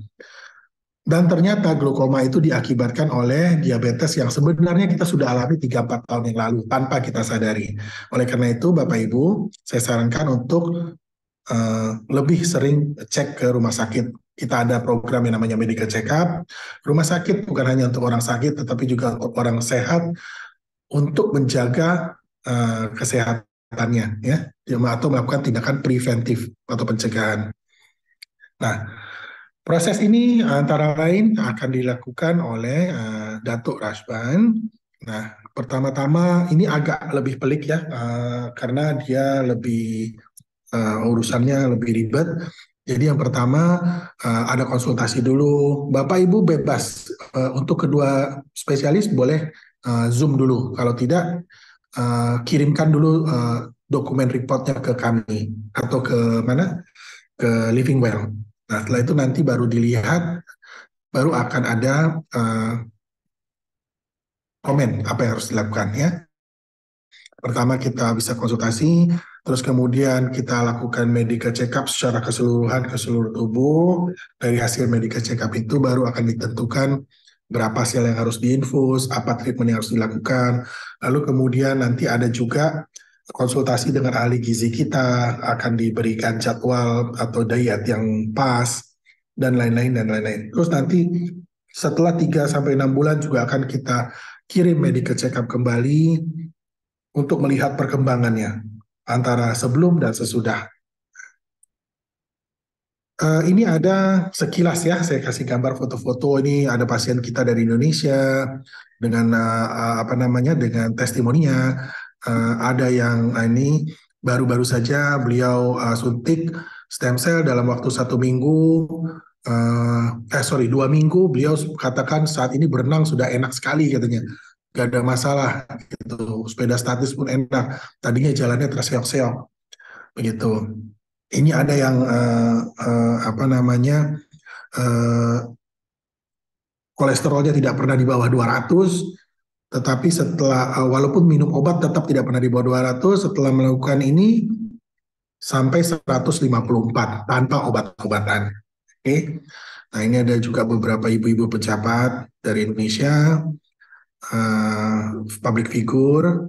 Dan ternyata glukoma itu diakibatkan oleh diabetes yang sebenarnya kita sudah alami 3-4 tahun yang lalu tanpa kita sadari. Oleh karena itu, Bapak Ibu, saya sarankan untuk lebih sering cek ke rumah sakit. Kita ada program yang namanya medical check-up. Rumah sakit bukan hanya untuk orang sakit, tetapi juga untuk orang sehat untuk menjaga kesehatannya, ya, atau melakukan tindakan preventif atau pencegahan. Nah, proses ini antara lain akan dilakukan oleh Datuk Rashban. Nah, pertama-tama ini agak lebih pelik ya, karena dia lebih urusannya lebih ribet. Jadi yang pertama ada konsultasi dulu. Bapak Ibu bebas untuk kedua spesialis boleh Zoom dulu. Kalau tidak, kirimkan dulu dokumen reportnya ke kami atau ke mana? Ke Living Well. Nah, setelah itu nanti baru dilihat, baru akan ada komen apa yang harus dilakukan ya. Pertama kita bisa konsultasi, terus kemudian kita lakukan medical check-up secara keseluruhan ke seluruh tubuh. Dari hasil medical check-up itu baru akan ditentukan berapa sel yang harus diinfus, apa treatment yang harus dilakukan. Lalu kemudian nanti ada juga konsultasi dengan ahli gizi kita, akan diberikan jadwal atau diet yang pas, dan lain-lain dan lain-lain. Terus nanti setelah 3-6 bulan juga akan kita kirim medical check-up kembali untuk melihat perkembangannya antara sebelum dan sesudah. Ini ada sekilas ya, saya kasih gambar foto-foto. Ini ada pasien kita dari Indonesia dengan dengan testimoninya. Ada yang ini baru-baru saja beliau suntik stem cell dalam waktu 1 minggu. 2 minggu beliau katakan saat ini berenang sudah enak sekali katanya. Gak ada masalah gitu, sepeda statis pun enak, tadinya jalannya terseok-seok begitu. Ini ada yang kolesterolnya tidak pernah di bawah 200, tetapi setelah walaupun minum obat tetap tidak pernah di bawah 200, setelah melakukan ini sampai 154 tanpa obat-obatan. Oke. Nah, ini ada juga beberapa ibu-ibu pejabat dari Indonesia, public figure,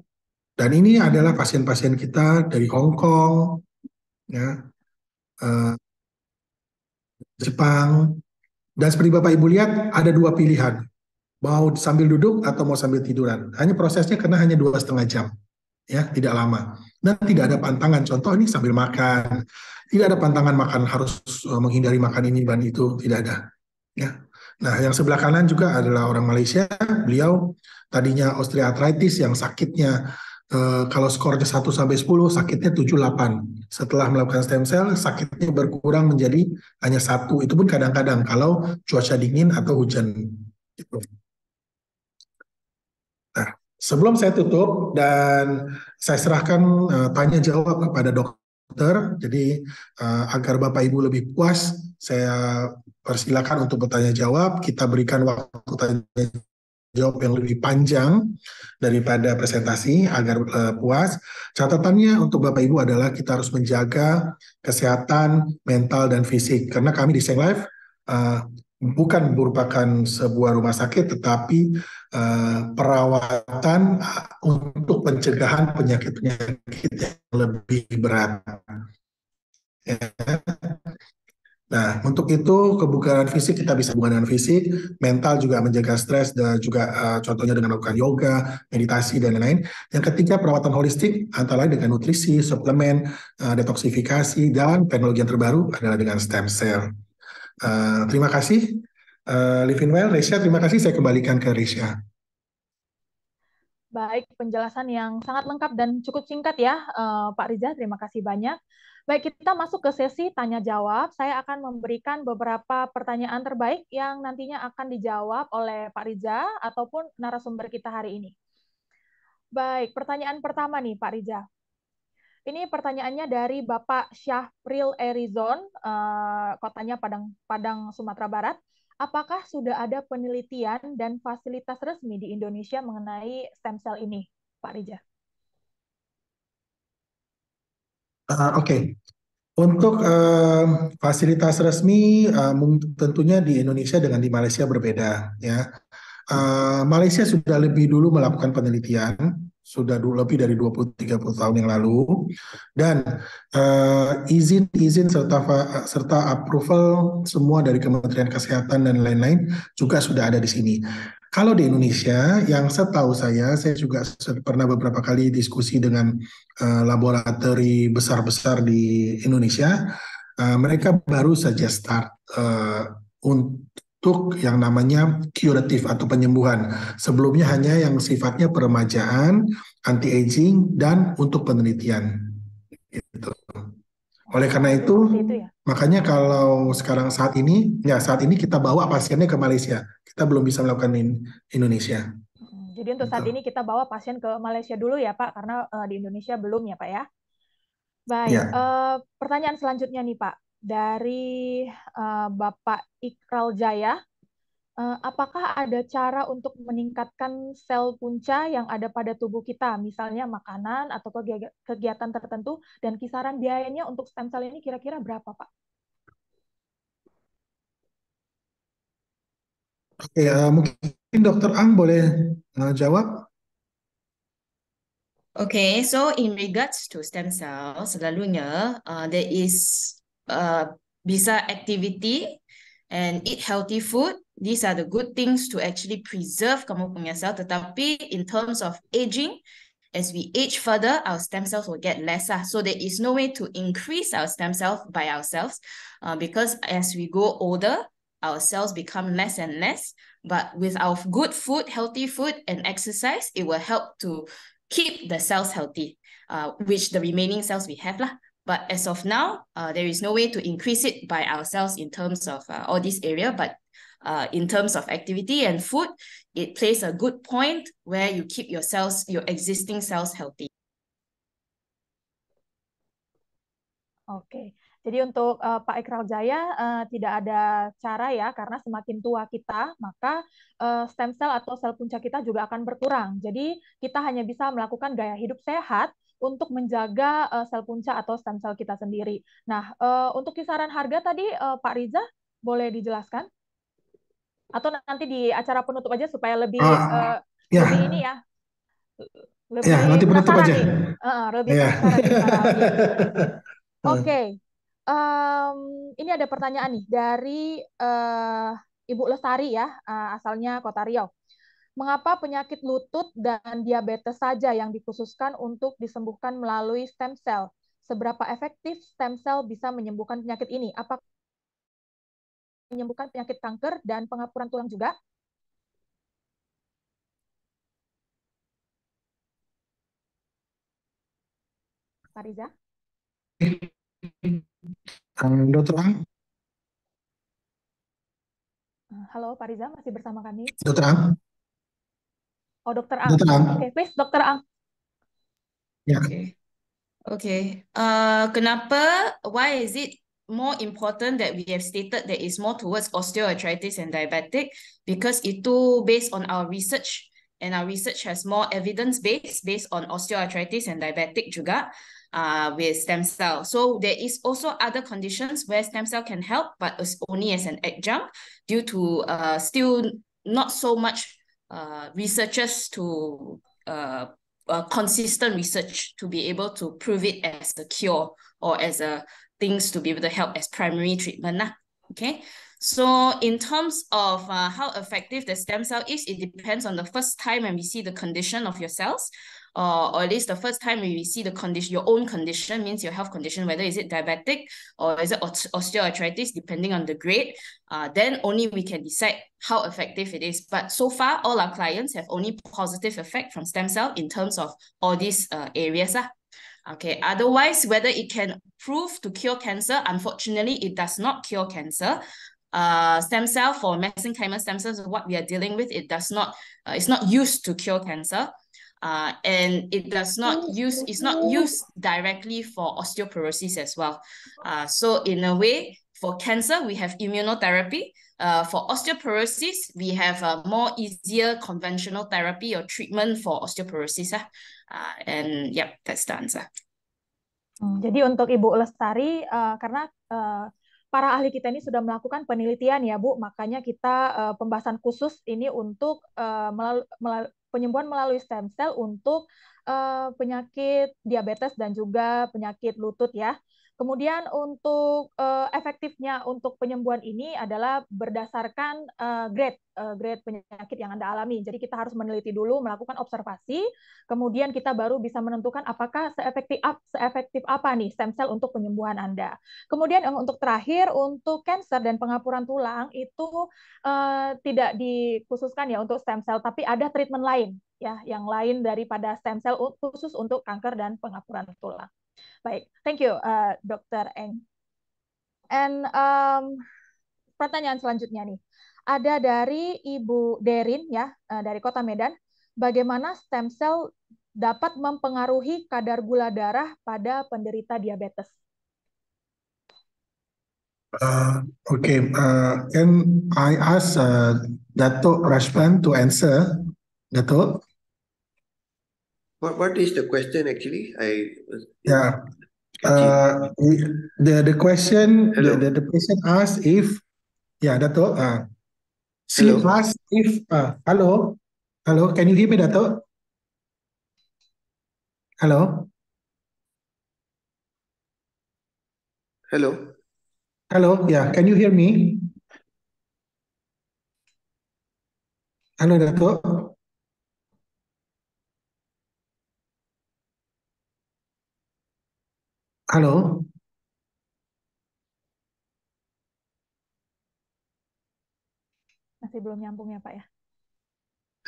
dan ini adalah pasien-pasien kita dari Hong Kong, ya, Jepang, dan seperti Bapak Ibu lihat ada 2 pilihan. mau sambil duduk atau mau sambil tiduran. Hanya prosesnya karena hanya 2,5 jam, ya, tidak lama. Dan tidak ada pantangan. Contoh ini sambil makan, tidak ada pantangan makan harus menghindari makan ini dan itu, tidak ada. Ya. Nah, yang sebelah kanan juga adalah orang Malaysia. Beliau tadinya osteoartritis yang sakitnya kalau skornya 1 sampai 10, sakitnya 7, 8. Setelah melakukan stem cell, sakitnya berkurang menjadi hanya 1. Itu pun kadang-kadang kalau cuaca dingin atau hujan. Gitu. Nah, sebelum saya tutup dan saya serahkan tanya jawab kepada dokter, jadi agar Bapak Ibu lebih puas, saya persilakan untuk bertanya jawab. Kita berikan waktu tanya jawab yang lebih panjang daripada presentasi agar puas. Catatannya untuk Bapak Ibu adalah kita harus menjaga kesehatan mental dan fisik, karena kami di Seng Life bukan merupakan sebuah rumah sakit, tetapi perawatan untuk pencegahan penyakit-penyakit yang lebih berat. Ya. Nah, untuk itu kebugaran fisik kita bisa hubungan dengan fisik, mental juga menjaga stres dan juga contohnya dengan melakukan yoga, meditasi dan lain-lain. Yang ketiga perawatan holistik antara lain dengan nutrisi, suplemen, detoksifikasi, dan teknologi yang terbaru adalah dengan stem cell. Terima kasih, Live Well. Resya, terima kasih. Saya kembalikan ke Resya. Baik, penjelasan yang sangat lengkap dan cukup singkat ya, Pak Riza. Terima kasih banyak. Baik, kita masuk ke sesi tanya-jawab. Saya akan memberikan beberapa pertanyaan terbaik yang nantinya akan dijawab oleh Pak Riza ataupun narasumber kita hari ini. Baik, pertanyaan pertama nih, Pak Riza. Ini pertanyaannya dari Bapak Syafril Erizon, kotanya Padang, Sumatera Barat. Apakah sudah ada penelitian dan fasilitas resmi di Indonesia mengenai stem cell ini, Pak Riza? Oke. Untuk fasilitas resmi tentunya di Indonesia dengan di Malaysia berbeda, ya. Malaysia sudah lebih dulu melakukan penelitian, sudah lebih dari 20-30 tahun yang lalu, dan izin serta approval semua dari Kementerian Kesehatan dan lain-lain juga sudah ada di sini. Kalau di Indonesia, yang setahu saya juga pernah beberapa kali diskusi dengan laboratori besar-besar di Indonesia, mereka baru saja start untuk yang namanya curative atau penyembuhan. Sebelumnya hanya yang sifatnya peremajaan, anti-aging, dan untuk penelitian. Gitu. Oleh karena itu, makanya kalau saat ini kita bawa pasiennya ke Malaysia. Kita belum bisa melakukan di Indonesia. Jadi untuk saat ini kita bawa pasien ke Malaysia dulu ya Pak, karena di Indonesia belum ya Pak ya. Baik, pertanyaan selanjutnya nih Pak, dari Bapak Ikral Jaya. Apakah ada cara untuk meningkatkan sel punca yang ada pada tubuh kita, misalnya makanan atau kegiatan tertentu, dan kisaran biayanya untuk stem cell ini kira-kira berapa, Pak? Oke, mungkin Dr. Ang boleh jawab. Okay, so in regards to stem cells, selalunya there is bisa activity and eat healthy food. These are the good things to actually preserve kamu punya sel. Tetapi in terms of aging, as we age further, our stem cells will get lesser. So there is no way to increase our stem cells by ourselves because as we grow older, our cells become less and less. But with our good food, healthy food, and exercise, it will help to keep the cells healthy, which the remaining cells we have lah. But as of now, there is no way to increase it by ourselves in terms of all this area. But in terms of activity and food, it plays a good point where you keep your cells, your existing cells healthy. Oke, jadi untuk Pak Ikral Jaya tidak ada cara ya, karena semakin tua kita, maka stem cell atau sel punca kita juga akan berkurang. Jadi kita hanya bisa melakukan gaya hidup sehat untuk menjaga sel punca atau stem cell kita sendiri. Nah, untuk kisaran harga tadi Pak Riza boleh dijelaskan? Atau nanti di acara penutup aja supaya lebih lebih ini ya, lebih nanti penutup aja. Lebih penasaran nih para Oke, ini ada pertanyaan nih dari Ibu Lestari ya, asalnya Kota Riau. Mengapa penyakit lutut dan diabetes saja yang dikhususkan untuk disembuhkan melalui stem cell? Seberapa efektif stem cell bisa menyembuhkan penyakit ini? Apakah menyembuhkan penyakit kanker dan pengapuran tulang juga? Pak Riza? Dokter Ang, Halo Pak Riza, masih bersama kami? Dokter Ang, Oh, Dokter Ang. Dokter Ang. Oke, please, Dokter Ang. Ya. Okay. Kenapa? Why is it more important that we have stated that it's more towards osteoarthritis and diabetic? Because itu based on our research, and our research has more evidence based on osteoarthritis and diabetic juga with stem cell. So there is also other conditions where stem cell can help, but it's only as an adjunct due to still not so much researchers to consistent research to be able to prove it as a cure or as a things to be able to help as primary treatment. Okay. So in terms of how effective the stem cell is, it depends on the first time when we see the condition of your cells, or at least the first time when we see the condition, your own condition, means your health condition, whether is it diabetic or is it osteoarthritis, depending on the grade, then only we can decide how effective it is. But so far, all our clients have only positive effect from stem cell in terms of all these areas. Okay, otherwise, whether it can prove to cure cancer, unfortunately, it does not cure cancer. Stem cell for mesenchymal stem cells, what we are dealing with, it does not, it's not used to cure cancer. And it does not use, it's not used directly for osteoporosis as well. So in a way, for cancer, we have immunotherapy. For osteoporosis, we have a more easier conventional therapy or treatment for osteoporosis. And yep, that's the answer. Jadi untuk Ibu Lestari, karena para ahli kita ini sudah melakukan penelitian ya Bu, makanya kita pembahasan khusus ini untuk penyembuhan melalui stem cell untuk penyakit diabetes dan juga penyakit lutut ya. Kemudian untuk efektifnya untuk penyembuhan ini adalah berdasarkan grade penyakit yang Anda alami. Jadi kita harus meneliti dulu, melakukan observasi, kemudian kita baru bisa menentukan apakah seefektif apa nih stem cell untuk penyembuhan Anda. Kemudian untuk terakhir, untuk kanker dan pengapuran tulang itu tidak dikhususkan ya untuk stem cell, tapi ada treatment lain ya, yang lain daripada stem cell khusus untuk kanker dan pengapuran tulang. Baik, thank you, Dr. Eng. And pertanyaan selanjutnya nih, ada dari Ibu Derin ya, dari Kota Medan. Bagaimana stem cell dapat mempengaruhi kadar gula darah pada penderita diabetes? Okay, can I ask Dato' Rashman to answer? Dato'? What is the question actually? Yeah. The question, the person asked if, yeah, Dato', she asked if, hello, can you hear me, Dato'? Hello? Hello, yeah, can you hear me? Hello, Dato'? Halo. Masih belum nyambung ya, Pak ya?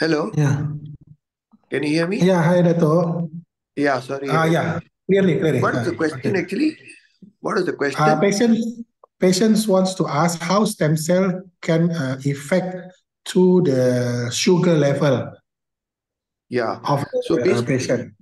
Hello. Yeah. Can you hear me? Yeah, hi, Dato'. Yeah, sorry. Yeah, clearly. What is the question actually? What is the question? Patients wants to ask how stem cell can affect to the sugar level. Yeah. Of the patient.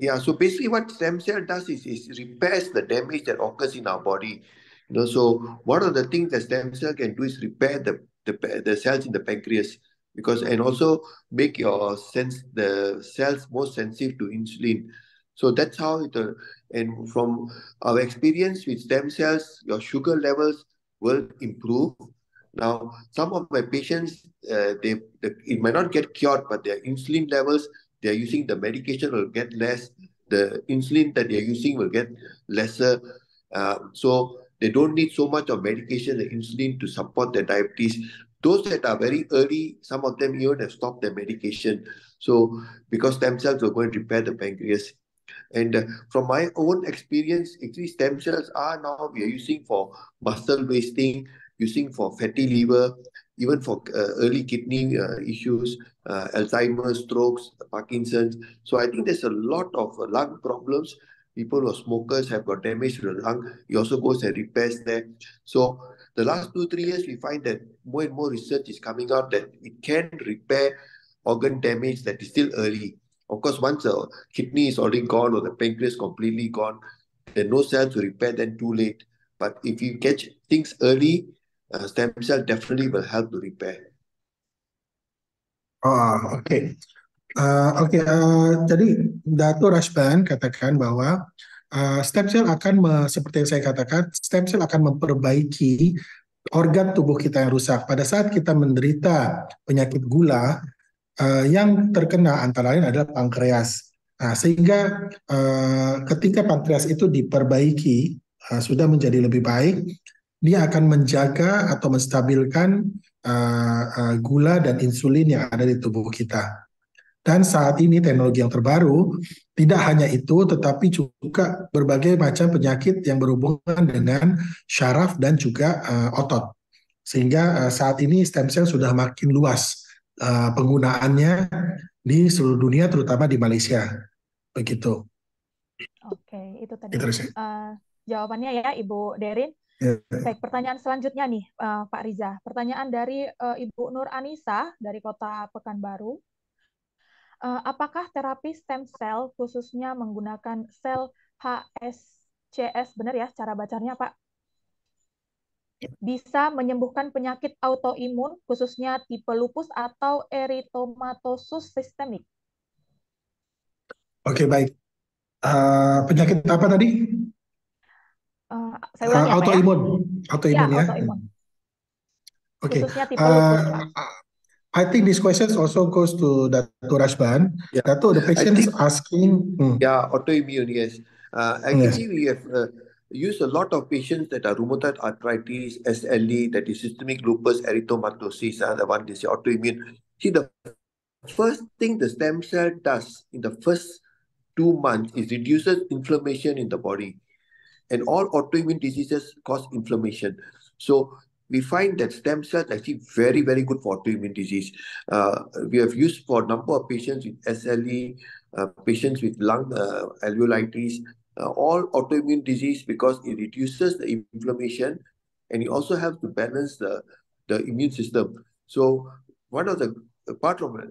Yeah, so basically what stem cell does is repairs the damage that occurs in our body. So one of the things that stem cell can do is repair the cells in the pancreas, and also make the cells more sensitive to insulin. So that's how and from our experience with stem cells, your sugar levels will improve. Now, some of my patients, it might not get cured, but their insulin levels, they're using the medication will get less. The insulin that they're using will get lesser. So they don't need so much of medication and insulin to support their diabetes. those that are very early, some of them even have stopped their medication. So because stem cells will go and repair the pancreas. And from my own experience, actually stem cells are now we are using for muscle wasting, using for fatty liver, even for early kidney issues, Alzheimer's, strokes, Parkinson's. So I think there's a lot of lung problems. People who are smokers have got damage to the lung. It also goes and repairs there. So the last 2-3 years, we find that more and more research is coming out that it can repair organ damage that is still early. Of course, once a kidney is already gone or the pancreas completely gone, there are no cells to repair, then too late. But if you catch things early, stem cell definitely will help to repair. Oh, oke. Oke, jadi Dato' Rashban katakan bahwa stem cell akan, seperti yang saya katakan, stem cell akan memperbaiki organ tubuh kita yang rusak. Pada saat kita menderita penyakit gula, yang terkena antara lain adalah pankreas. Nah, sehingga ketika pankreas itu diperbaiki, sudah menjadi lebih baik, dia akan menjaga atau menstabilkan gula dan insulin yang ada di tubuh kita. Dan saat ini teknologi yang terbaru tidak hanya itu, tetapi juga berbagai macam penyakit yang berhubungan dengan syaraf dan juga otot. Sehingga saat ini stem cell sudah makin luas penggunaannya di seluruh dunia, terutama di Malaysia. Begitu. Oke, itu tadi Itu sih. jawabannya ya, Ibu Derin. Ya. Baik, pertanyaan selanjutnya nih, Pak Riza. Pertanyaan dari Ibu Nur Anissa dari Kota Pekanbaru. Apakah terapi stem cell khususnya menggunakan sel HSCS, benar ya cara bacanya, Pak? Bisa menyembuhkan penyakit autoimun khususnya tipe lupus atau eritomatosus sistemik? Oke, baik. Penyakit apa tadi? Saya ulangi ya, Pak ya. Autoimun. Autoimun ya. Autoimun. Oke. Khususnya tipe lupus, Pak. I think this question also goes to Dato' Rashban. Yeah. Dato', the patient is asking. Yeah, autoimmune, yes. Actually, we have used a lot of patients that are rheumatoid arthritis, SLE, that is systemic lupus erythematosus, the one they say autoimmune. See, the first thing the stem cell does in the first 2 months is reduces inflammation in the body. And all autoimmune diseases cause inflammation. So we find that stem cells are actually very, very good for autoimmune disease. We have used for a number of patients with SLE, patients with lung alveolitis, all autoimmune disease because it reduces the inflammation and it also helps to balance the immune system. So one of the, apart from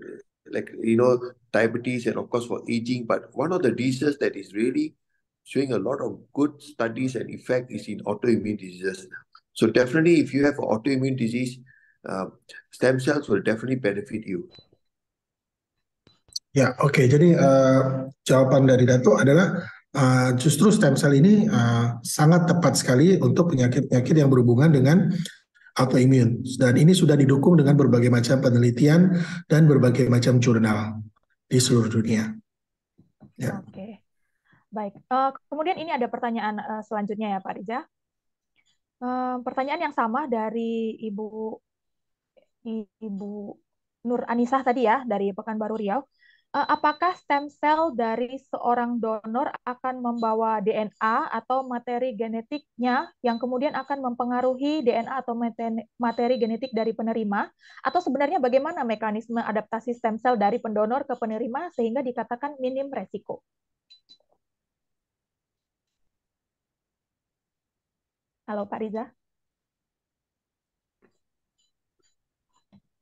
diabetes and of course for aging, but one of the diseases that is really showing a lot of good studies and effect is in autoimmune diseases. So definitely, if you have an autoimmune disease, stem cells will definitely benefit you. Ya, oke. Jadi jawaban dari Dato' adalah justru stem cell ini sangat tepat sekali untuk penyakit-penyakit yang berhubungan dengan autoimun. Dan ini sudah didukung dengan berbagai macam penelitian dan berbagai macam jurnal di seluruh dunia. Ya. Oke, baik. Kemudian ini ada pertanyaan selanjutnya ya, Pak Riza. Pertanyaan yang sama dari Ibu Nur Anisah tadi ya, dari Pekanbaru Riau. Apakah stem cell dari seorang donor akan membawa DNA atau materi genetiknya yang kemudian akan mempengaruhi DNA atau materi genetik dari penerima? Atau sebenarnya bagaimana mekanisme adaptasi stem cell dari pendonor ke penerima sehingga dikatakan minim resiko? Halo Pak Riza.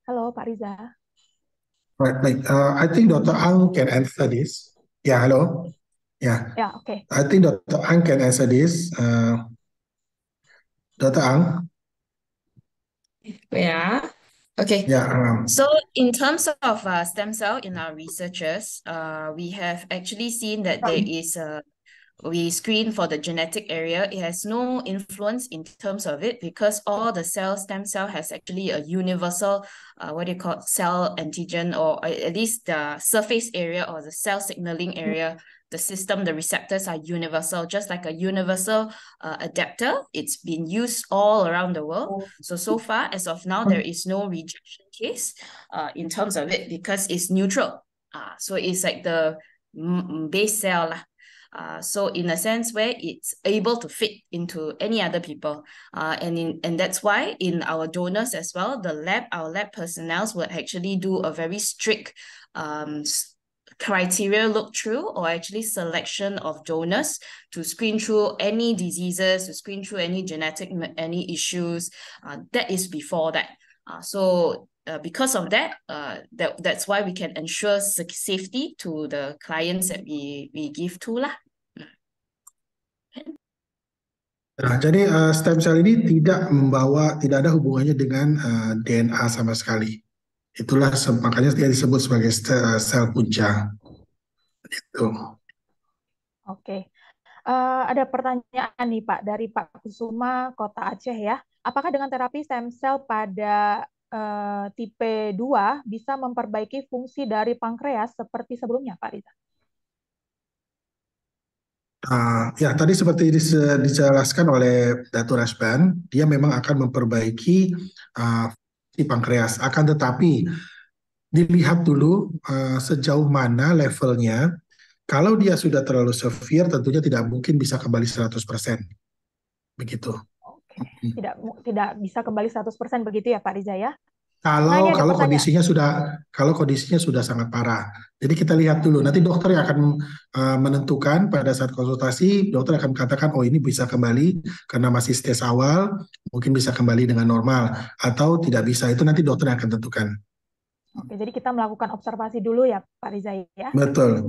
Halo Pak Riza. Right. I think Dr. Ang can answer this. Yeah, hello. Yeah. Yeah, okay. I think Dr. Ang can answer this. Dr. Ang. Yeah. Okay. Yeah. So in terms of stem cell in our researches, we have actually seen that there is we screen for the genetic area, it has no influence in terms of it because all the stem cell has actually a universal, cell antigen, or at least the surface area or the cell signaling area. The system, the receptors are universal, just like a universal adapter. It's been used all around the world. So far, as of now, there is no rejection case in terms of it because it's neutral. So it's like the base cell. So in a sense where it's able to fit into any other people. And that's why in our donors as well, our lab personnel will actually do a very strict criteria look through, or actually selection of donors to screen through any diseases, to screen through any any issues. That is before that. Because of that, that's why we can ensure safety to the clients that we give to lah. Nah, jadi stem cell ini tidak ada hubungannya dengan DNA sama sekali. Itulah makanya dia disebut sebagai sel punca. Itu. Oke. Ada pertanyaan nih Pak dari Pak Kusuma, Kota Aceh ya. Apakah dengan terapi stem cell pada tipe 2 bisa memperbaiki fungsi dari pankreas seperti sebelumnya, Pak Riza? Ya, tadi seperti dijelaskan oleh Datu Rasban, dia memang akan memperbaiki si pankreas. Akan tetapi dilihat dulu sejauh mana levelnya. Kalau dia sudah terlalu severe, tentunya tidak mungkin bisa kembali 100%. Begitu. Oke. Tidak bisa kembali 100% begitu ya Pak Riza ya? Kalau kondisinya sudah sangat parah. Jadi kita lihat dulu. Nanti dokter yang akan menentukan pada saat konsultasi, dokter akan katakan, oh ini bisa kembali karena masih stage awal, mungkin bisa kembali dengan normal, atau tidak bisa. Itu nanti dokter yang akan tentukan. Oke, jadi kita melakukan observasi dulu ya Pak Riza ya? Betul.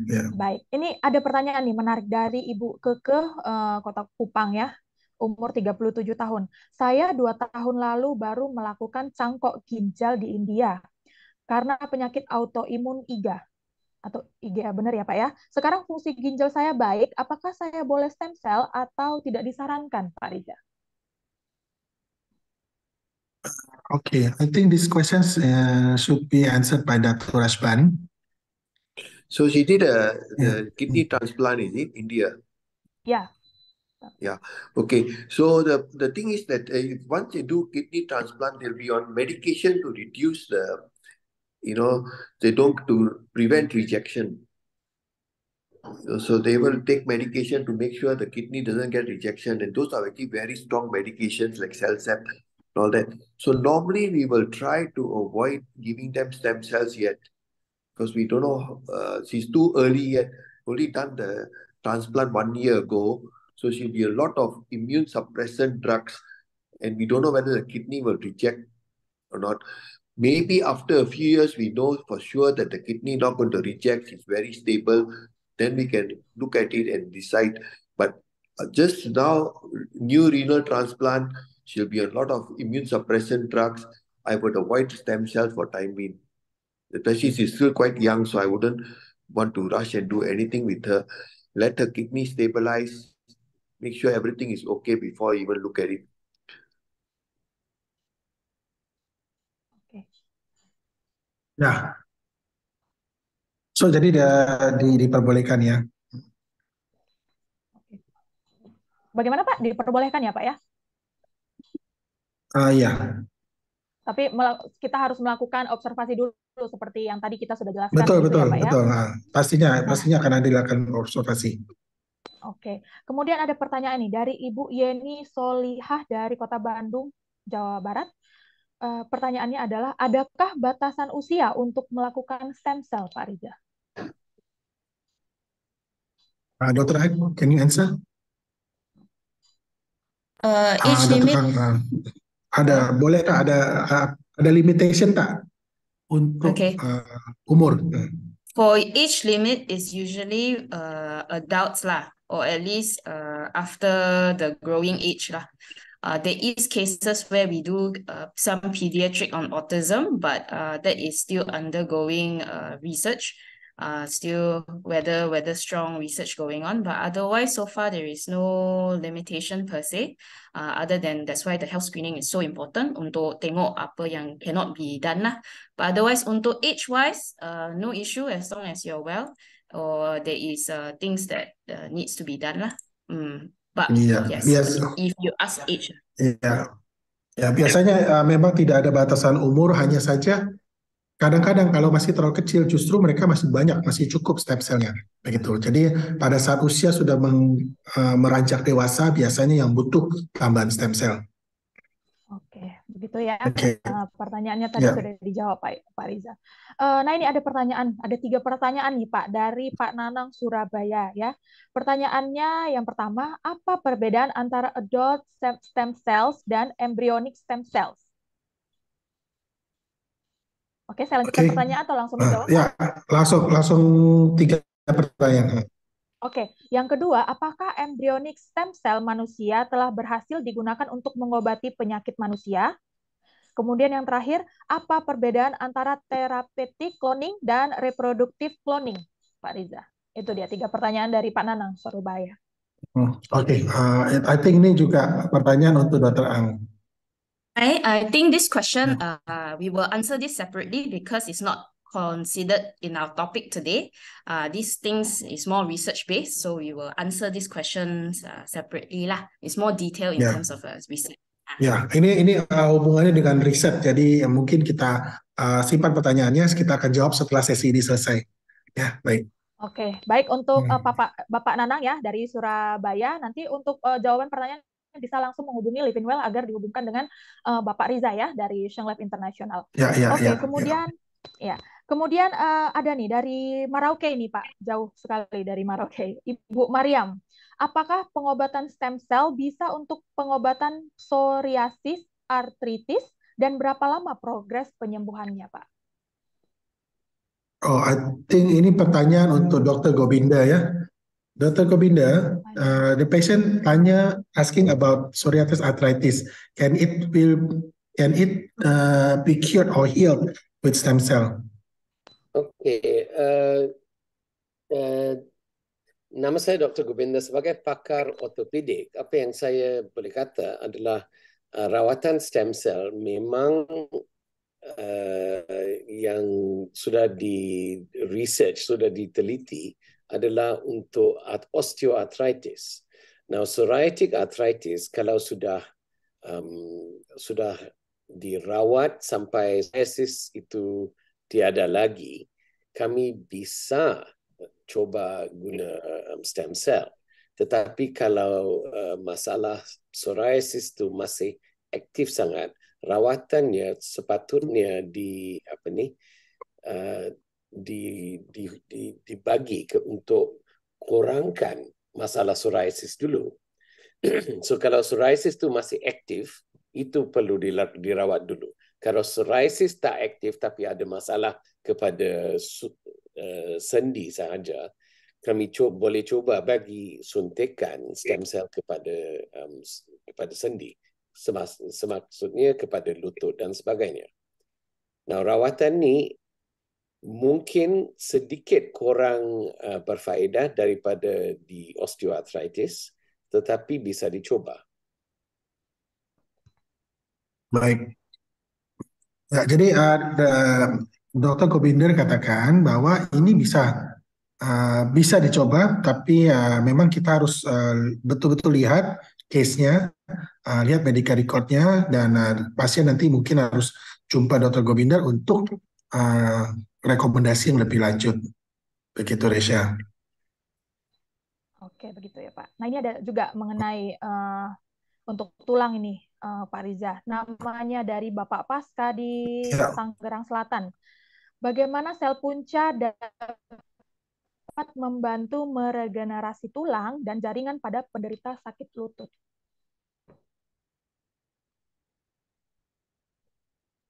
Ya. Baik, ini ada pertanyaan nih menarik dari Ibu Keke, Kota Kupang ya. Umur 37 tahun. Saya 2 tahun lalu baru melakukan cangkok ginjal di India karena penyakit autoimun IgA atau IgA, benar ya Pak ya. Sekarang fungsi ginjal saya baik, apakah saya boleh stem cell atau tidak disarankan Pak Riza? Okay, I think these questions should be answered by Dr. Rasban. So she did the kidney transplant, is it, India? Yeah. Yeah. Okay. So the thing is that once they do kidney transplant, they'll be on medication to reduce to prevent rejection. So they will take medication to make sure the kidney doesn't get rejection, and those are actually very strong medications like CellCept and all that. So normally we will try to avoid giving them stem cells yet, because we don't know. She's too early yet. Only done the transplant 1 year ago. So she'll be a lot of immune suppressant drugs, and we don't know whether the kidney will reject or not. Maybe after a few years, we know for sure that the kidney not going to reject, it's very stable. Then we can look at it and decide. But just now, new renal transplant, she'll be on a lot of immune suppressant drugs. I would avoid stem cells for time being. Especially she's still quite young, so I wouldn't want to rush and do anything with her. Let her kidney stabilize. Make sure everything is okay before you even look at it. Okay. Ya. So jadi diperbolehkan ya. Bagaimana Pak? Diperbolehkan ya Pak ya? Ya. Tapi kita harus melakukan observasi dulu seperti yang tadi kita sudah jelaskan. Betul, gitu betul, ya, Pak, betul. ya? Nah, pastinya akan dilakukan observasi. Oke. Kemudian ada pertanyaan nih dari Ibu Yeni Solihah dari Kota Bandung, Jawa Barat. Pertanyaannya adalah, adakah batasan usia untuk melakukan stem cell, Pak Riza? Dr. Aik, can you answer? Age limit. Bolehkah ada limitation tak untuk umur? For age limit is usually adults lah, or at least after the growing age lah. There is cases where we do some pediatric on autism, but that is still undergoing research. still whether strong research going on, but otherwise so far there is no limitation per se. Other than that's why the health screening is so important untuk tengok apa yang cannot be done lah. But otherwise untuk age wise, no issue as long as you're well or there is things that needs to be done lah. But Iya, yes, if you ask age. Iya. Ya, biasanya memang tidak ada batasan umur, hanya saja kadang-kadang kalau masih terlalu kecil justru mereka masih banyak, masih cukup stem cell-nya. Begitu. Jadi pada saat usia sudah meranjak dewasa biasanya yang butuh tambahan stem cell. Oke, begitu ya. Oke. Pertanyaannya tadi Ya. sudah dijawab Pak Riza. Nah ini ada pertanyaan, ada 3 pertanyaan nih Pak dari Pak Nanang Surabaya ya. Pertanyaannya yang pertama, apa perbedaan antara adult stem cells dan embryonic stem cells? Oke, saya lanjutkan Oke. pertanyaan atau langsung menjawab? Ya, langsung 3 pertanyaan. Oke, yang kedua, apakah embryonic stem cell manusia telah berhasil digunakan untuk mengobati penyakit manusia? Kemudian yang terakhir, apa perbedaan antara therapeutic cloning dan reproduktif cloning, Pak Riza? Itu dia 3 pertanyaan dari Pak Nanang, Surabaya. Oke, I think ini juga pertanyaan untuk Dr. Ang. I think this question we will answer this separately because it's not considered in our topic today. These things is more research based, so we will answer these questions separately lah. It's more detailed in Yeah. terms of research. Ya, ini hubungannya dengan riset. Jadi mungkin kita simpan pertanyaannya, kita akan jawab setelah sesi ini selesai. Ya, baik. Oke, baik untuk Bapak Nanang ya dari Surabaya. Nanti untuk jawaban pertanyaan bisa langsung menghubungi Livingwell agar dihubungkan dengan Bapak Riza ya dari Sheng Life International. Ya, Oke, kemudian ada nih dari Merauke nih Pak, jauh sekali dari Merauke. Ibu Mariam, apakah pengobatan stem cell bisa untuk pengobatan psoriasis, artritis, dan berapa lama progres penyembuhannya Pak? Oh, I think ini pertanyaan untuk Dr. Gobinda ya. Dr. Gobinda, the patient asking about psoriasis arthritis. Can it be cured or healed with stem cell? Oke, nama saya Dr. Gobinda sebagai pakar ortopedik. Apa yang saya boleh kata adalah rawatan stem cell memang yang sudah di research, sudah diteliti adalah untuk osteoarthritis. Now, psoriatic arthritis kalau sudah dirawat sampai psoriasis itu tiada lagi, kami bisa coba guna stem cell. Tetapi kalau masalah psoriasis itu masih aktif sangat, rawatannya sepatutnya dibagi untuk kurangkan masalah psoriasis dulu. So kalau psoriasis itu masih aktif, itu perlu dirawat dulu. Kalau psoriasis tak aktif tapi ada masalah kepada sendi sahaja, kami boleh coba bagi suntikan stem cell kepada sendi. Semaksudnya kepada lutut dan sebagainya. Nah, rawatan ni mungkin sedikit kurang berfaedah daripada di osteoarthritis, tetapi bisa dicoba. Baik. Ya, jadi Dr. Gobinder katakan bahwa ini bisa dicoba, tapi memang kita harus betul-betul lihat case-nya, lihat medical record-nya, dan pasien nanti mungkin harus jumpa Dr. Gobinder untuk rekomendasi yang lebih lanjut. Begitu, Resya. Oke, begitu ya Pak. Nah ini ada juga mengenai untuk tulang ini, Pak Riza. Namanya dari Bapak Pasca di Tangerang Selatan. Bagaimana sel punca dapat membantu meregenerasi tulang dan jaringan pada penderita sakit lutut?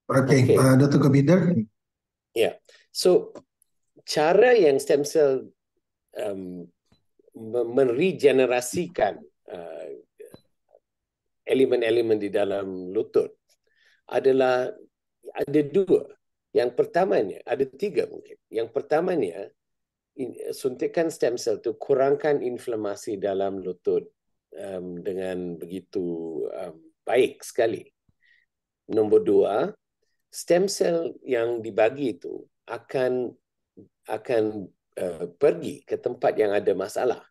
Oke, Dr. Gobinder. Ya, so cara yang stem cell meregenerasikan elemen-elemen di dalam lutut ada dua. Yang pertamanya, ada tiga mungkin. Yang pertamanya suntikan stem cell tu kurangkan inflamasi dalam lutut dengan begitu baik sekali. Nombor 2, stem cell yang dibagi itu akan pergi ke tempat yang ada masalah.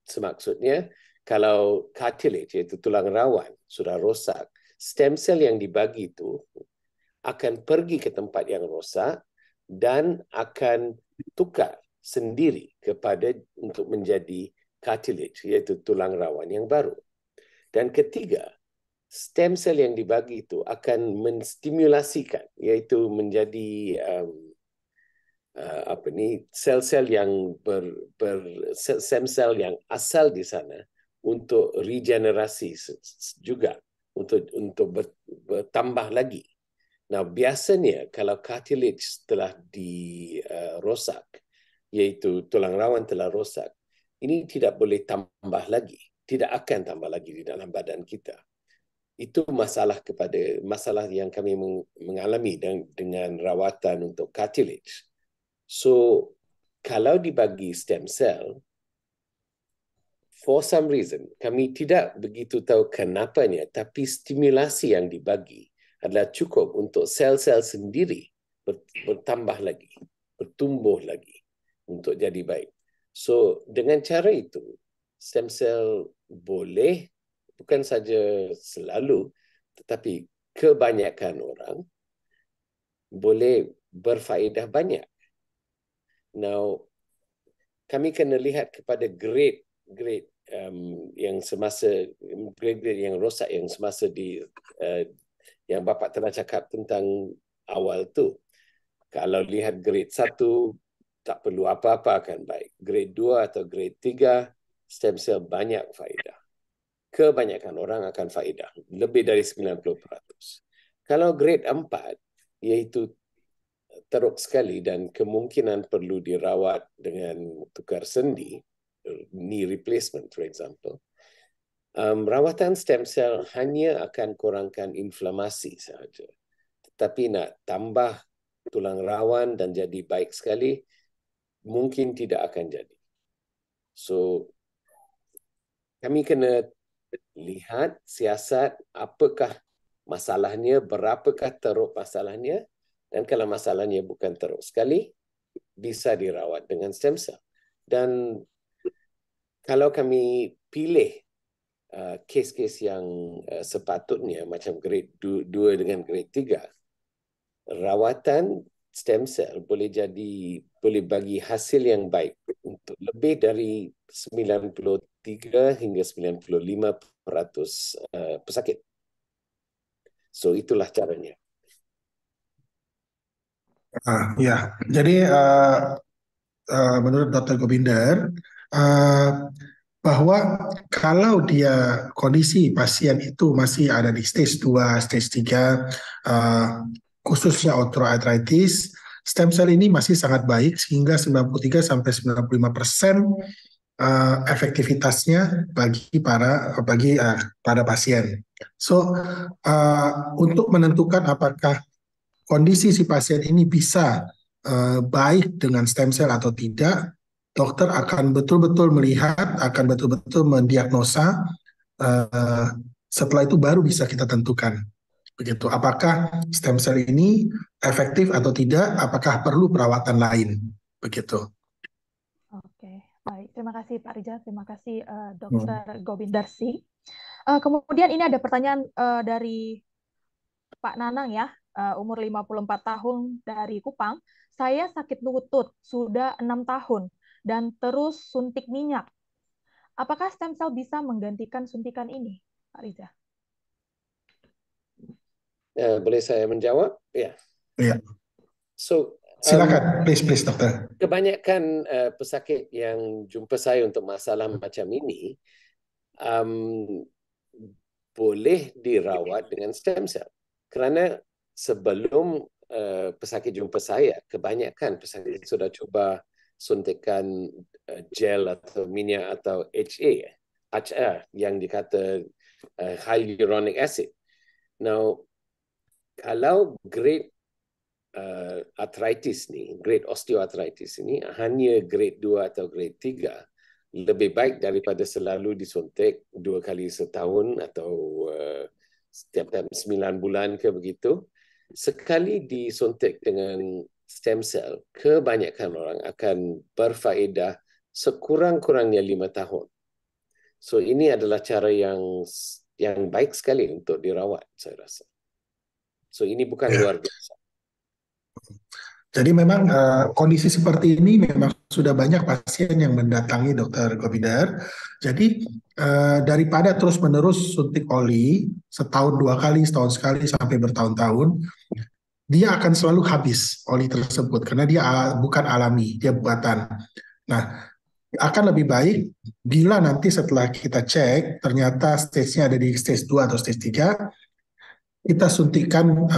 Semaksudnya, kalau cartilage, iaitu tulang rawan, sudah rosak, stem cell yang dibagi itu akan pergi ke tempat yang rosak dan akan tukar sendiri untuk menjadi cartilage, iaitu tulang rawan yang baru. Dan ketiga, stem cell yang dibagi itu akan menstimulasikan, iaitu menjadi sel-sel yang stem cell yang asal di sana untuk regenerasi juga, untuk bertambah lagi. Nah, biasanya kalau cartilage telah dirosak, iaitu tulang rawan telah rosak, ini tidak boleh tambah lagi, tidak akan tambah lagi di dalam badan kita. Itu masalah yang kami mengalami dengan rawatan untuk cartilage. So, kalau dibagi stem cell, for some reason, kami tidak begitu tahu kenapanya, tapi stimulasi yang dibagi adalah cukup untuk sel-sel sendiri bertambah lagi, bertumbuh lagi untuk jadi baik. So, dengan cara itu, stem cell boleh, bukan saja selalu, tetapi kebanyakan orang boleh berfaedah banyak. Now, kami kena lihat kepada grade yang semasa, grade yang rosak yang semasa yang Bapak telah cakap tentang awal tu. Kalau lihat grade 1, tak perlu apa-apa akan baik. Grade 2 atau grade 3, stem cell banyak faedah. Kebanyakan orang akan faedah, lebih dari 90%. Kalau grade 4, iaitu teruk sekali dan kemungkinan perlu dirawat dengan tukar sendi, knee replacement for example, rawatan stem cell hanya akan kurangkan inflamasi sahaja. Tetapi nak tambah tulang rawan dan jadi baik sekali, mungkin tidak akan jadi. So, kami kena lihat siasat apakah masalahnya, berapakah teruk masalahnya, dan kalau masalahnya bukan teruk sekali, bisa dirawat dengan stem cell. Dan kalau kami pilih kes-kes yang sepatutnya macam grade 2 dengan grade 3, rawatan stem cell boleh bagi hasil yang baik untuk lebih dari 93 hingga 95% pesakit. So, itulah caranya. Ya, jadi menurut Dr. Gobinder, bahwa kalau dia kondisi pasien itu masih ada di stage 2, stage 3, khususnya osteoarthritis, stem cell ini masih sangat baik sehingga 93-95% efektivitasnya pada pasien. So, untuk menentukan apakah kondisi si pasien ini bisa baik dengan stem cell atau tidak, dokter akan betul-betul melihat, akan betul-betul mendiagnosa, setelah itu baru bisa kita tentukan. Begitu, apakah stem cell ini efektif atau tidak, apakah perlu perawatan lain, begitu. Oke, baik. Terima kasih Pak Rijal, terima kasih Dr. Gobinder Singh. Kemudian ini ada pertanyaan dari Pak Nanang ya, umur 54 tahun dari Kupang. Saya sakit lutut sudah 6 tahun dan terus suntik minyak. Apakah stem cell bisa menggantikan suntikan ini, Pak Riza? Boleh saya menjawab? Ya. Ya. So, silakan, please dokter. Kebanyakan pesakit yang jumpa saya untuk masalah macam ini boleh dirawat dengan stem cell. Kerana sebelum pesakit jumpa saya, kebanyakan pesakit sudah cuba suntikan gel atau minyak atau HA yang dikata hyaluronic acid. Now, kalau grade arthritis ni, grade osteoarthritis ini hanya grade 2 atau grade 3, lebih baik daripada selalu disuntik 2 kali setahun atau setiap 9 bulan ke begitu. Sekali disuntik dengan stem cell, kebanyakan orang akan berfaedah sekurang-kurangnya 5 tahun. So ini adalah cara yang baik sekali untuk dirawat, saya rasa. So ini bukan luar biasa. Jadi memang kondisi seperti ini memang sudah banyak pasien yang mendatangi Dokter Gobinder. Jadi daripada terus-menerus suntik oli setahun 2 kali, setahun sekali sampai bertahun-tahun, dia akan selalu habis oli tersebut karena dia bukan alami, dia buatan. Nah, akan lebih baik bila nanti setelah kita cek ternyata stage-nya ada di stage 2 atau stage 3, kita suntikkan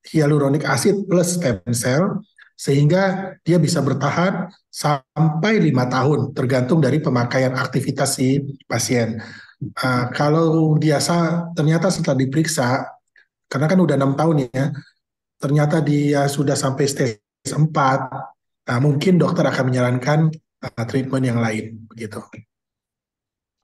hyaluronic acid plus stem cell sehingga dia bisa bertahan sampai 5 tahun tergantung dari pemakaian aktivitas si pasien. Kalau ternyata setelah diperiksa, karena kan udah 6 tahun ya, ternyata dia sudah sampai stage 4, mungkin dokter akan menyarankan treatment yang lain begitu.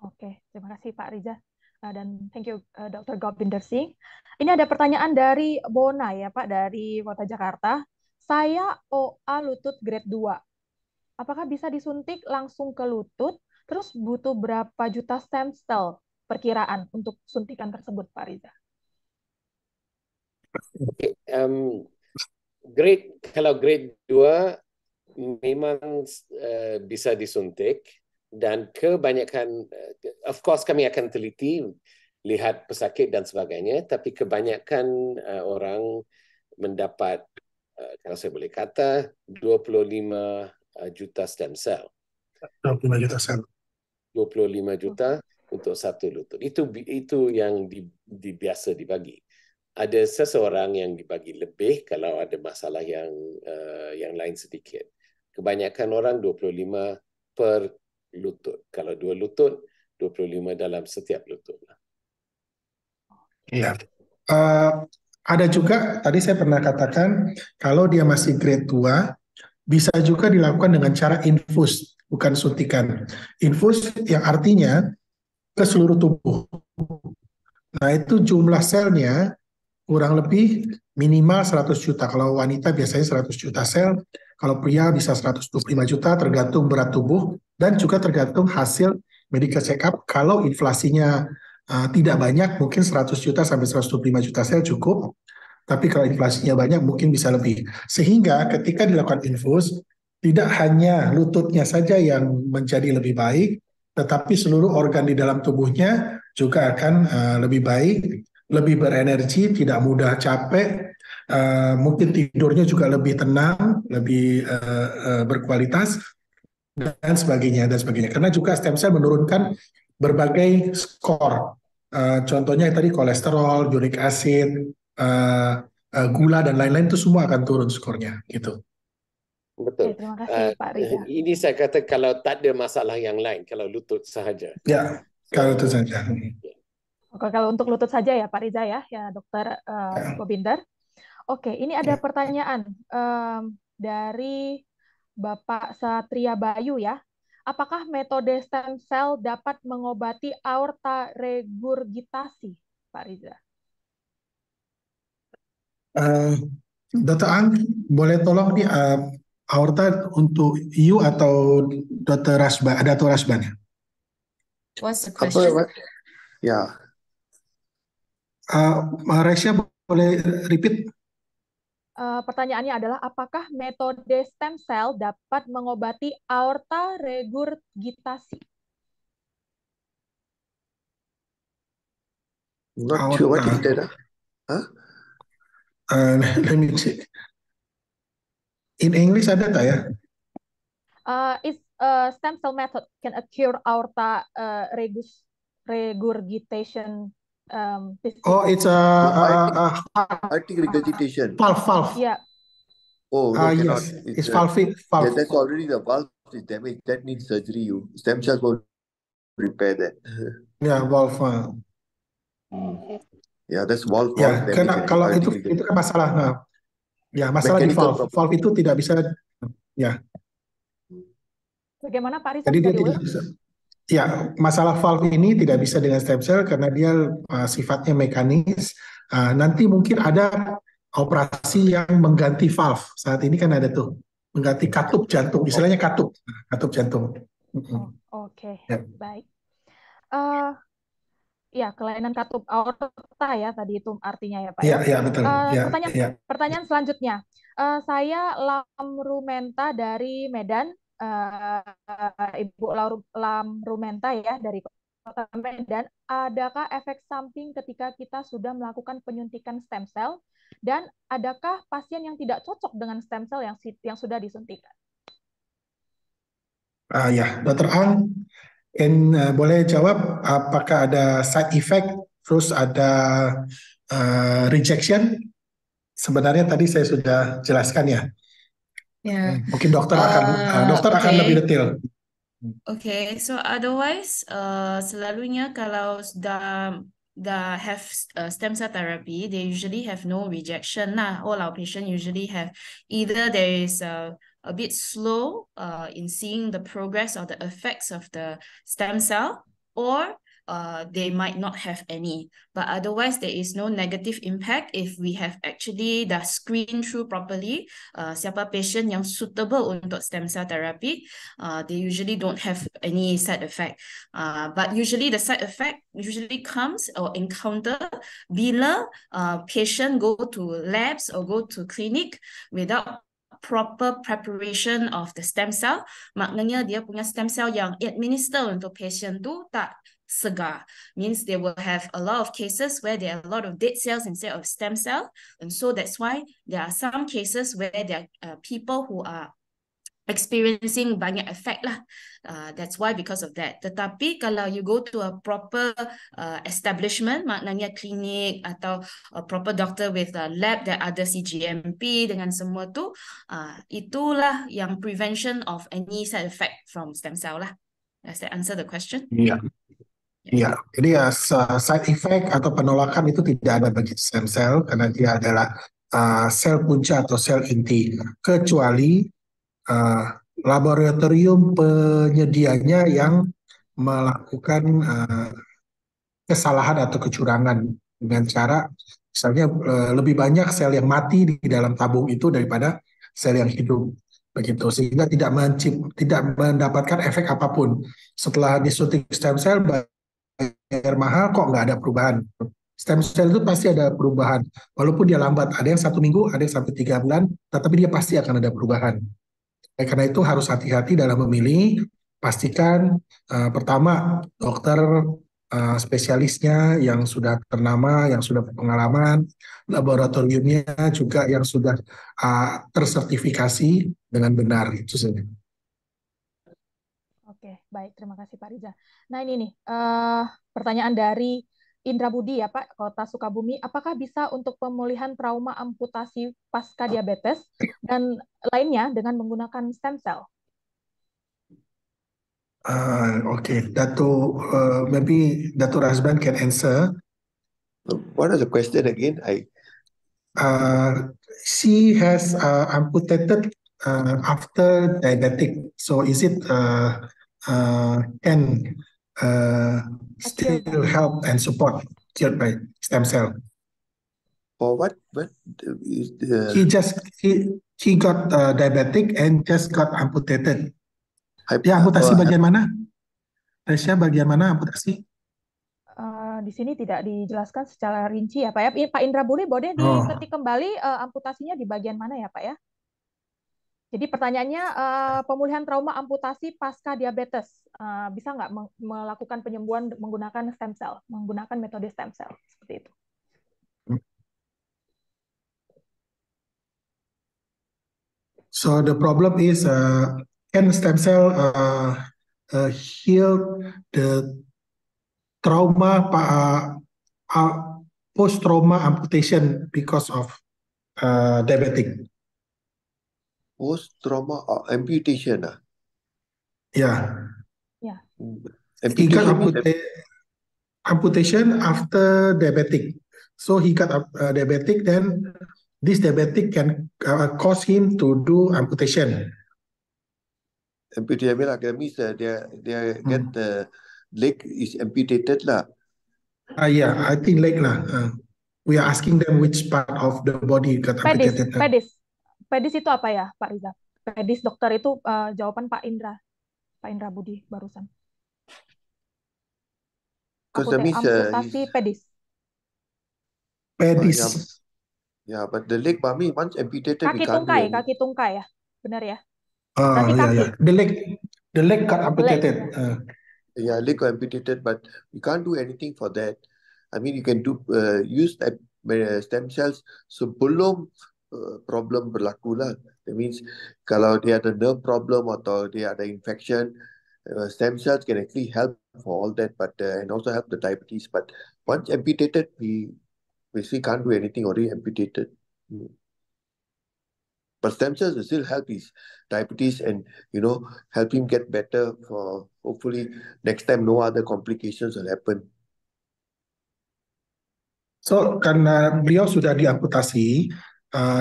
Oke, terima kasih Pak Riza. Dan thank you Dr. Gobinder Singh. Ini ada pertanyaan dari Bona ya Pak, dari Kota Jakarta. Saya OA lutut grade 2. Apakah bisa disuntik langsung ke lutut? Terus butuh berapa juta stem cell perkiraan untuk suntikan tersebut Pak Riza? Okay. Kalau grade 2 memang bisa disuntik. Dan kebanyakan, of course kami akan teliti, lihat pesakit dan sebagainya, tapi kebanyakan orang mendapat, kalau saya boleh kata, 25 juta stem cell. 25 juta sel. 25 juta untuk satu lutut. Itu yang biasa dibagi. Ada seseorang yang dibagi lebih kalau ada masalah yang lain sedikit. Kebanyakan orang 25 per lutut. Kalau 2 lutut, 25 dalam setiap lutut. Iya. Ada juga, tadi saya pernah katakan, kalau dia masih grade 2, bisa juga dilakukan dengan cara infus, bukan suntikan. Infus yang artinya ke seluruh tubuh. Nah, itu jumlah selnya kurang lebih minimal 100 juta. Kalau wanita biasanya 100 juta sel, kalau pria bisa 125 juta tergantung berat tubuh dan juga tergantung hasil medical check-up. Kalau inflasinya tidak banyak, mungkin 100 juta sampai 125 juta sel cukup. Tapi kalau inflasinya banyak, mungkin bisa lebih. Sehingga ketika dilakukan infus, tidak hanya lututnya saja yang menjadi lebih baik, tetapi seluruh organ di dalam tubuhnya juga akan lebih baik, lebih berenergi, tidak mudah capek, mungkin tidurnya juga lebih tenang, lebih berkualitas, dan sebagainya. Karena juga stem cell menurunkan berbagai skor. Contohnya tadi kolesterol, uric acid, gula dan lain-lain itu semua akan turun skornya, gitu. Betul. Terima kasih Pak Riza. Ini saya kata kalau tak ada masalah yang lain, kalau lutut sahaja. Ya, kalau itu saja. Oke, kalau untuk lutut saja ya Pak Riza ya Dokter Gobinder. Oke, ini ada pertanyaan dari Bapak Satria Bayu ya. Apakah metode stem cell dapat mengobati aorta regurgitasi, Pak Riza? Dr. Ang, boleh tolong nih aorta untuk you atau Dr. Rasban, ada Dr. Rasban ya? What's the question? Ya. Resya boleh repeat? Pertanyaannya adalah apakah metode stem cell dapat mengobati aorta regurgitasi? Not sure what is that. Huh? Let me check. In English ada tak ya? Is stem cell method can occur aorta regurgitation. It's aortic regurgitation. Valve. Yeah. Oh, no, cannot. Yes, it's valve. Yeah, that's already the valve is damaged. That needs surgery. Stem cells will repair that. Ya, valve. Yeah, that's valve. Ya, karena kalau itu kan masalah. Nah, Ya, masalah di Mechanical valve. problem. Valve itu tidak bisa, ya. Bagaimana Pak Rizal, Jadi bisa dia tidak diulang? bisa. Ya, masalah valve ini tidak bisa dengan stem cell karena dia sifatnya mekanis. Nanti mungkin ada operasi yang mengganti valve. Saat ini kan ada tuh, mengganti katup jantung, istilahnya katup jantung. Oh, oke, Ya. baik. Eh, ya, kelainan katup aorta ya tadi itu artinya ya Pak Iya, ya. iya betul. Ya, Pertanyaan ya. pertanyaan selanjutnya. Saya Lamrumenta dari Medan. Ibu Lamrumenta ya dari Kota Medan. Adakah efek samping ketika kita sudah melakukan penyuntikan stem cell? Dan adakah pasien yang tidak cocok dengan stem cell yang sudah disuntikan? Ya, Dokter Ang, boleh jawab apakah ada side effect, terus ada rejection? Sebenarnya tadi saya sudah jelaskan ya. Yeah. Mungkin dokter akan lebih Okay. detail. Okay, so otherwise, selalunya kalau dah have stem cell therapy, they usually have no rejection. All our patients usually have either there is a bit slow in seeing the progress or the effects of the stem cell, or they might not have any. But otherwise, there is no negative impact if we have actually dah screen through properly siapa patient yang suitable untuk stem cell therapy. They usually don't have any side effect. But usually the side effect usually comes or encounter bila patient go to labs or go to clinic without proper preparation of the stem cell. Maknanya dia punya stem cell yang administer untuk patient tu tak segar. Means they will have a lot of cases where there are a lot of dead cells instead of stem cell. And so that's why there are some cases where there are people who are experiencing banyak effect lah. That's why because of that. Tetapi kalau you go to a proper establishment, maknanya klinik atau a proper doctor with a lab that ada CGMP dengan semua tu, itulah yang prevention of any side effect from stem cell lah. Does that answer the question? Iya. Iya, jadi ya side effect atau penolakan itu tidak ada bagi stem cell karena dia adalah sel punca atau sel inti, kecuali laboratorium penyedianya yang melakukan kesalahan atau kecurangan dengan cara misalnya lebih banyak sel yang mati di dalam tabung itu daripada sel yang hidup, begitu, sehingga tidak mendapatkan efek apapun. Setelah disuntik stem cell bayar mahal kok nggak ada perubahan. Stem cell itu pasti ada perubahan, walaupun dia lambat. Ada yang 1 minggu, ada yang sampai 3 bulan, tetapi dia pasti akan ada perubahan. Karena itu harus hati-hati dalam memilih. Pastikan pertama dokter spesialisnya yang sudah ternama, yang sudah berpengalaman, laboratoriumnya juga yang sudah tersertifikasi dengan benar, itu saja. Oke, baik. Terima kasih Pak Riza. Nah ini nih, pertanyaan dari Indra Budi ya Pak, Kota Sukabumi. Apakah bisa untuk pemulihan trauma amputasi pasca diabetes dan lainnya dengan menggunakan stem cell? Okay, maybe Dato' Razban can answer. What is the question again? She has amputated after diabetic. So is it can still help and support cured by stem cell? For what? What is the? He got diabetic and just got amputated. Dia amputasi bagian mana? Resya, bagian mana amputasi? Di sini tidak dijelaskan secara rinci ya Pak ya. Pak Indra Budi, boleh diketik kembali amputasinya di bagian mana ya Pak ya? Jadi pertanyaannya, pemulihan trauma amputasi pasca diabetes, bisa nggak melakukan penyembuhan menggunakan stem cell, menggunakan metode stem cell, seperti itu. So the problem is, can stem cell heal the trauma, post-trauma amputation because of diabetic? Post-trauma amputation? Yeah. Yeah. He got amputation after diabetic. So he got diabetic, then this diabetic can cause him to do amputation. Amputation lah, that means they get the leg is amputated lah. Yeah, I think leg lah. We are asking them which part of the body got amputated. Pedis itu apa ya, Pak Riza? Pedis dokter itu jawaban Pak Indra Budi barusan. Amputasi pedis. Pedis. Yeah, but the leg, Mami, once amputated, kaki tungkai ya, benar ya? Yeah. The leg got amputated. Yeah, leg got amputated, but you can't do anything for that. I mean, you can do use stem cells sebelum problem berlaku lah. That means kalau dia ada nerve problem atau dia ada infection, stem cells can actually help for all that, but and also help the diabetes. But once amputated, we basically can't do anything, already amputated. But stem cells will still help his diabetes and, help him get better for hopefully next time no other complications will happen. So, karena beliau sudah diamputasi,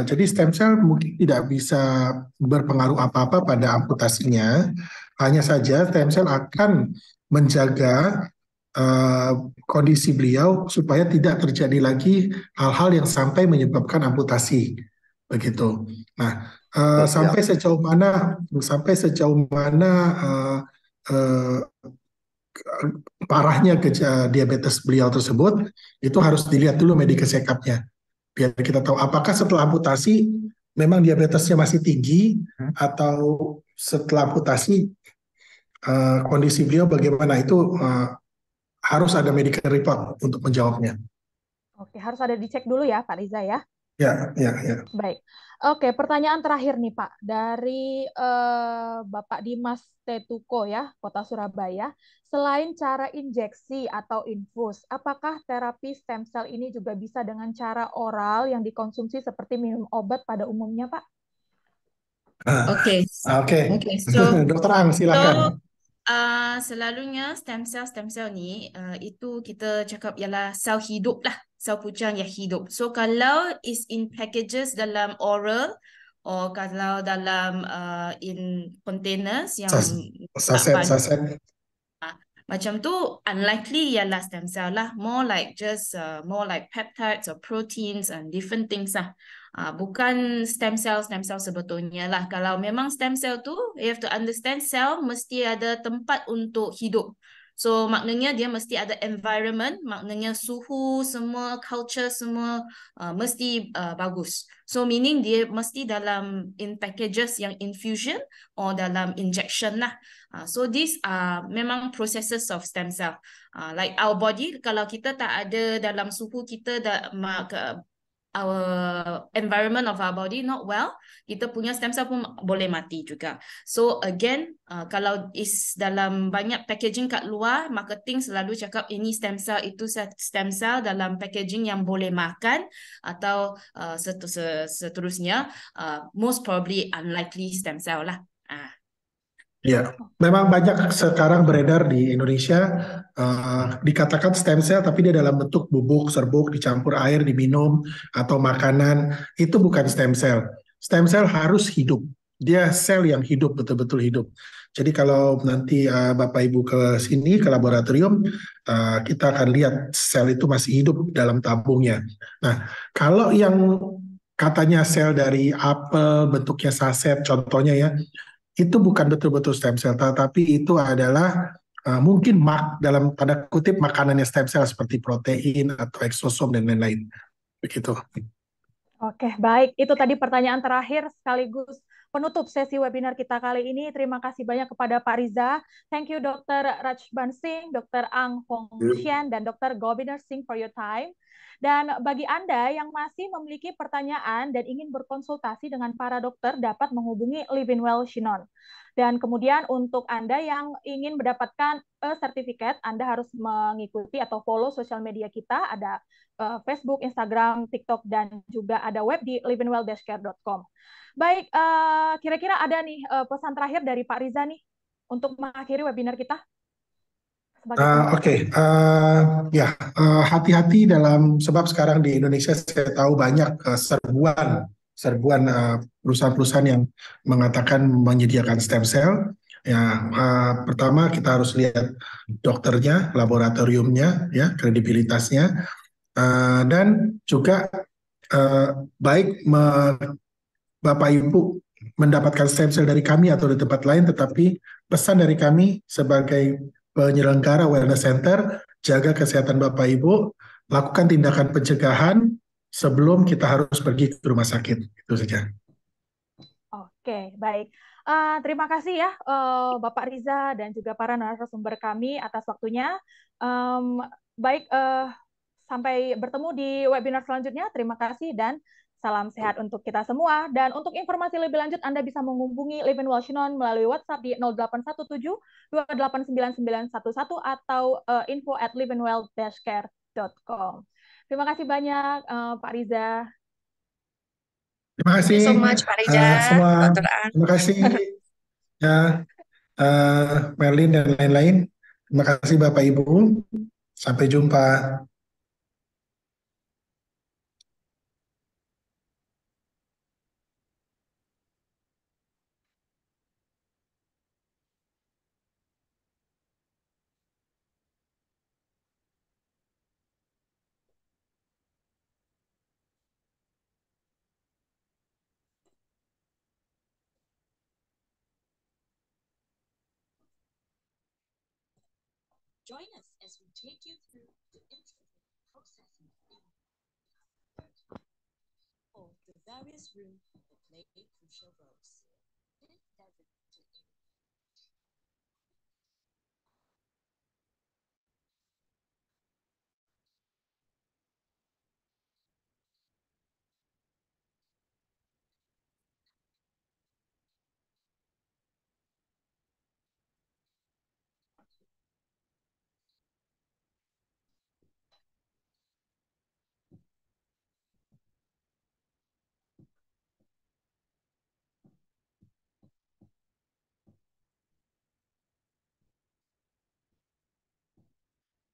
jadi stem cell mungkin tidak bisa berpengaruh apa-apa pada amputasinya. Hanya saja stem cell akan menjaga kondisi beliau supaya tidak terjadi lagi hal-hal yang sampai menyebabkan amputasi. Begitu. Nah, sampai sejauh mana parahnya diabetes beliau tersebut, itu harus dilihat dulu medical check-up-nya. Biar kita tahu apakah setelah amputasi memang diabetesnya masih tinggi atau setelah amputasi kondisi beliau bagaimana, itu harus ada medical report untuk menjawabnya. Oke, harus ada dicek dulu ya Pak Riza ya. Ya. Baik. Oke, pertanyaan terakhir nih Pak, dari Bapak Dimas Tetuko ya, Kota Surabaya. Selain cara injeksi atau infus, apakah terapi stem cell ini juga bisa dengan cara oral yang dikonsumsi seperti minum obat pada umumnya, Pak? Oke. So, Dr. Ang, silakan. Selalunya stem cell ni itu kita cakap ialah sel hidup lah, sel pujang yang hidup. So kalau is in packages dalam oral, or kalau dalam in containers yang saset. Macam tu unlikely ialah stem cell lah, more like peptides or proteins and different things lah. Bukan stem cell sebetulnya lah. Kalau memang stem cell tu, you have to understand cell mesti ada tempat untuk hidup. So maknanya dia mesti ada environment, maknanya suhu semua, culture semua mesti bagus. So meaning dia mesti dalam in packages yang infusion or dalam injection lah. So these are memang processes of stem cell. Like our body, kalau kita tak ada dalam suhu kita our environment of our body not well, kita punya stem cell pun boleh mati juga. So again, kalau is dalam banyak packaging kat luar, marketing selalu cakap ini stem cell, itu stem cell dalam packaging yang boleh makan atau seterusnya, most probably unlikely stem cell lah. Ya, memang banyak sekarang beredar di Indonesia dikatakan stem cell tapi dia dalam bentuk bubuk, serbuk, dicampur air, diminum atau makanan. Itu bukan stem cell. Stem cell harus hidup. Dia sel yang hidup, betul-betul hidup. Jadi kalau nanti Bapak Ibu ke sini, ke laboratorium, kita akan lihat sel itu masih hidup dalam tabungnya. Nah, kalau yang katanya sel dari apel, bentuknya saset, contohnya ya, itu bukan betul-betul stem cell, tapi itu adalah mungkin dalam tanda kutip makanannya stem cell seperti protein atau eksosom dan lain-lain. Begitu. Oke, baik. Itu tadi pertanyaan terakhir sekaligus penutup sesi webinar kita kali ini. Terima kasih banyak kepada Pak Riza. Thank you Dr. Rajban Singh, Dr. Ang Hong Xian, dan Dr. Gobinder Singh for your time. Dan bagi Anda yang masih memiliki pertanyaan dan ingin berkonsultasi dengan para dokter, dapat menghubungi Living Well Shinon. Dan kemudian untuk Anda yang ingin mendapatkan sertifikat, Anda harus mengikuti atau follow sosial media kita, ada Facebook, Instagram, TikTok, dan juga ada web di livingwell-care.com. Baik, kira-kira ada nih pesan terakhir dari Pak Riza nih untuk mengakhiri webinar kita. sebagai penutup. Oke, ya hati-hati dalam sebab sekarang di Indonesia saya tahu banyak serbuan perusahaan-perusahaan yang mengatakan menyediakan stem cell. Ya, pertama kita harus lihat dokternya, laboratoriumnya, ya kredibilitasnya, dan juga baik Bapak Ibu mendapatkan stem cell dari kami atau di tempat lain, tetapi pesan dari kami sebagai penyelenggara wellness center, jaga kesehatan Bapak Ibu, lakukan tindakan pencegahan sebelum kita harus pergi ke rumah sakit. Itu saja. Oke, baik. Terima kasih ya Bapak Riza dan juga para narasumber kami atas waktunya. Baik, sampai bertemu di webinar selanjutnya. Terima kasih dan salam sehat untuk kita semua. Dan untuk informasi lebih lanjut, Anda bisa menghubungi Livin Walshinon melalui WhatsApp di 0817 289911 atau info@livinwell-care.com. Terima kasih banyak, Pak Riza. Terima kasih Thank you so much, Pak Riza, semua. Dr. An. Terima kasih ya Merlin dan lain-lain. Terima kasih Bapak Ibu. Sampai jumpa. Join us as we take you through the intricate processes of the various rooms that play crucial roles. It is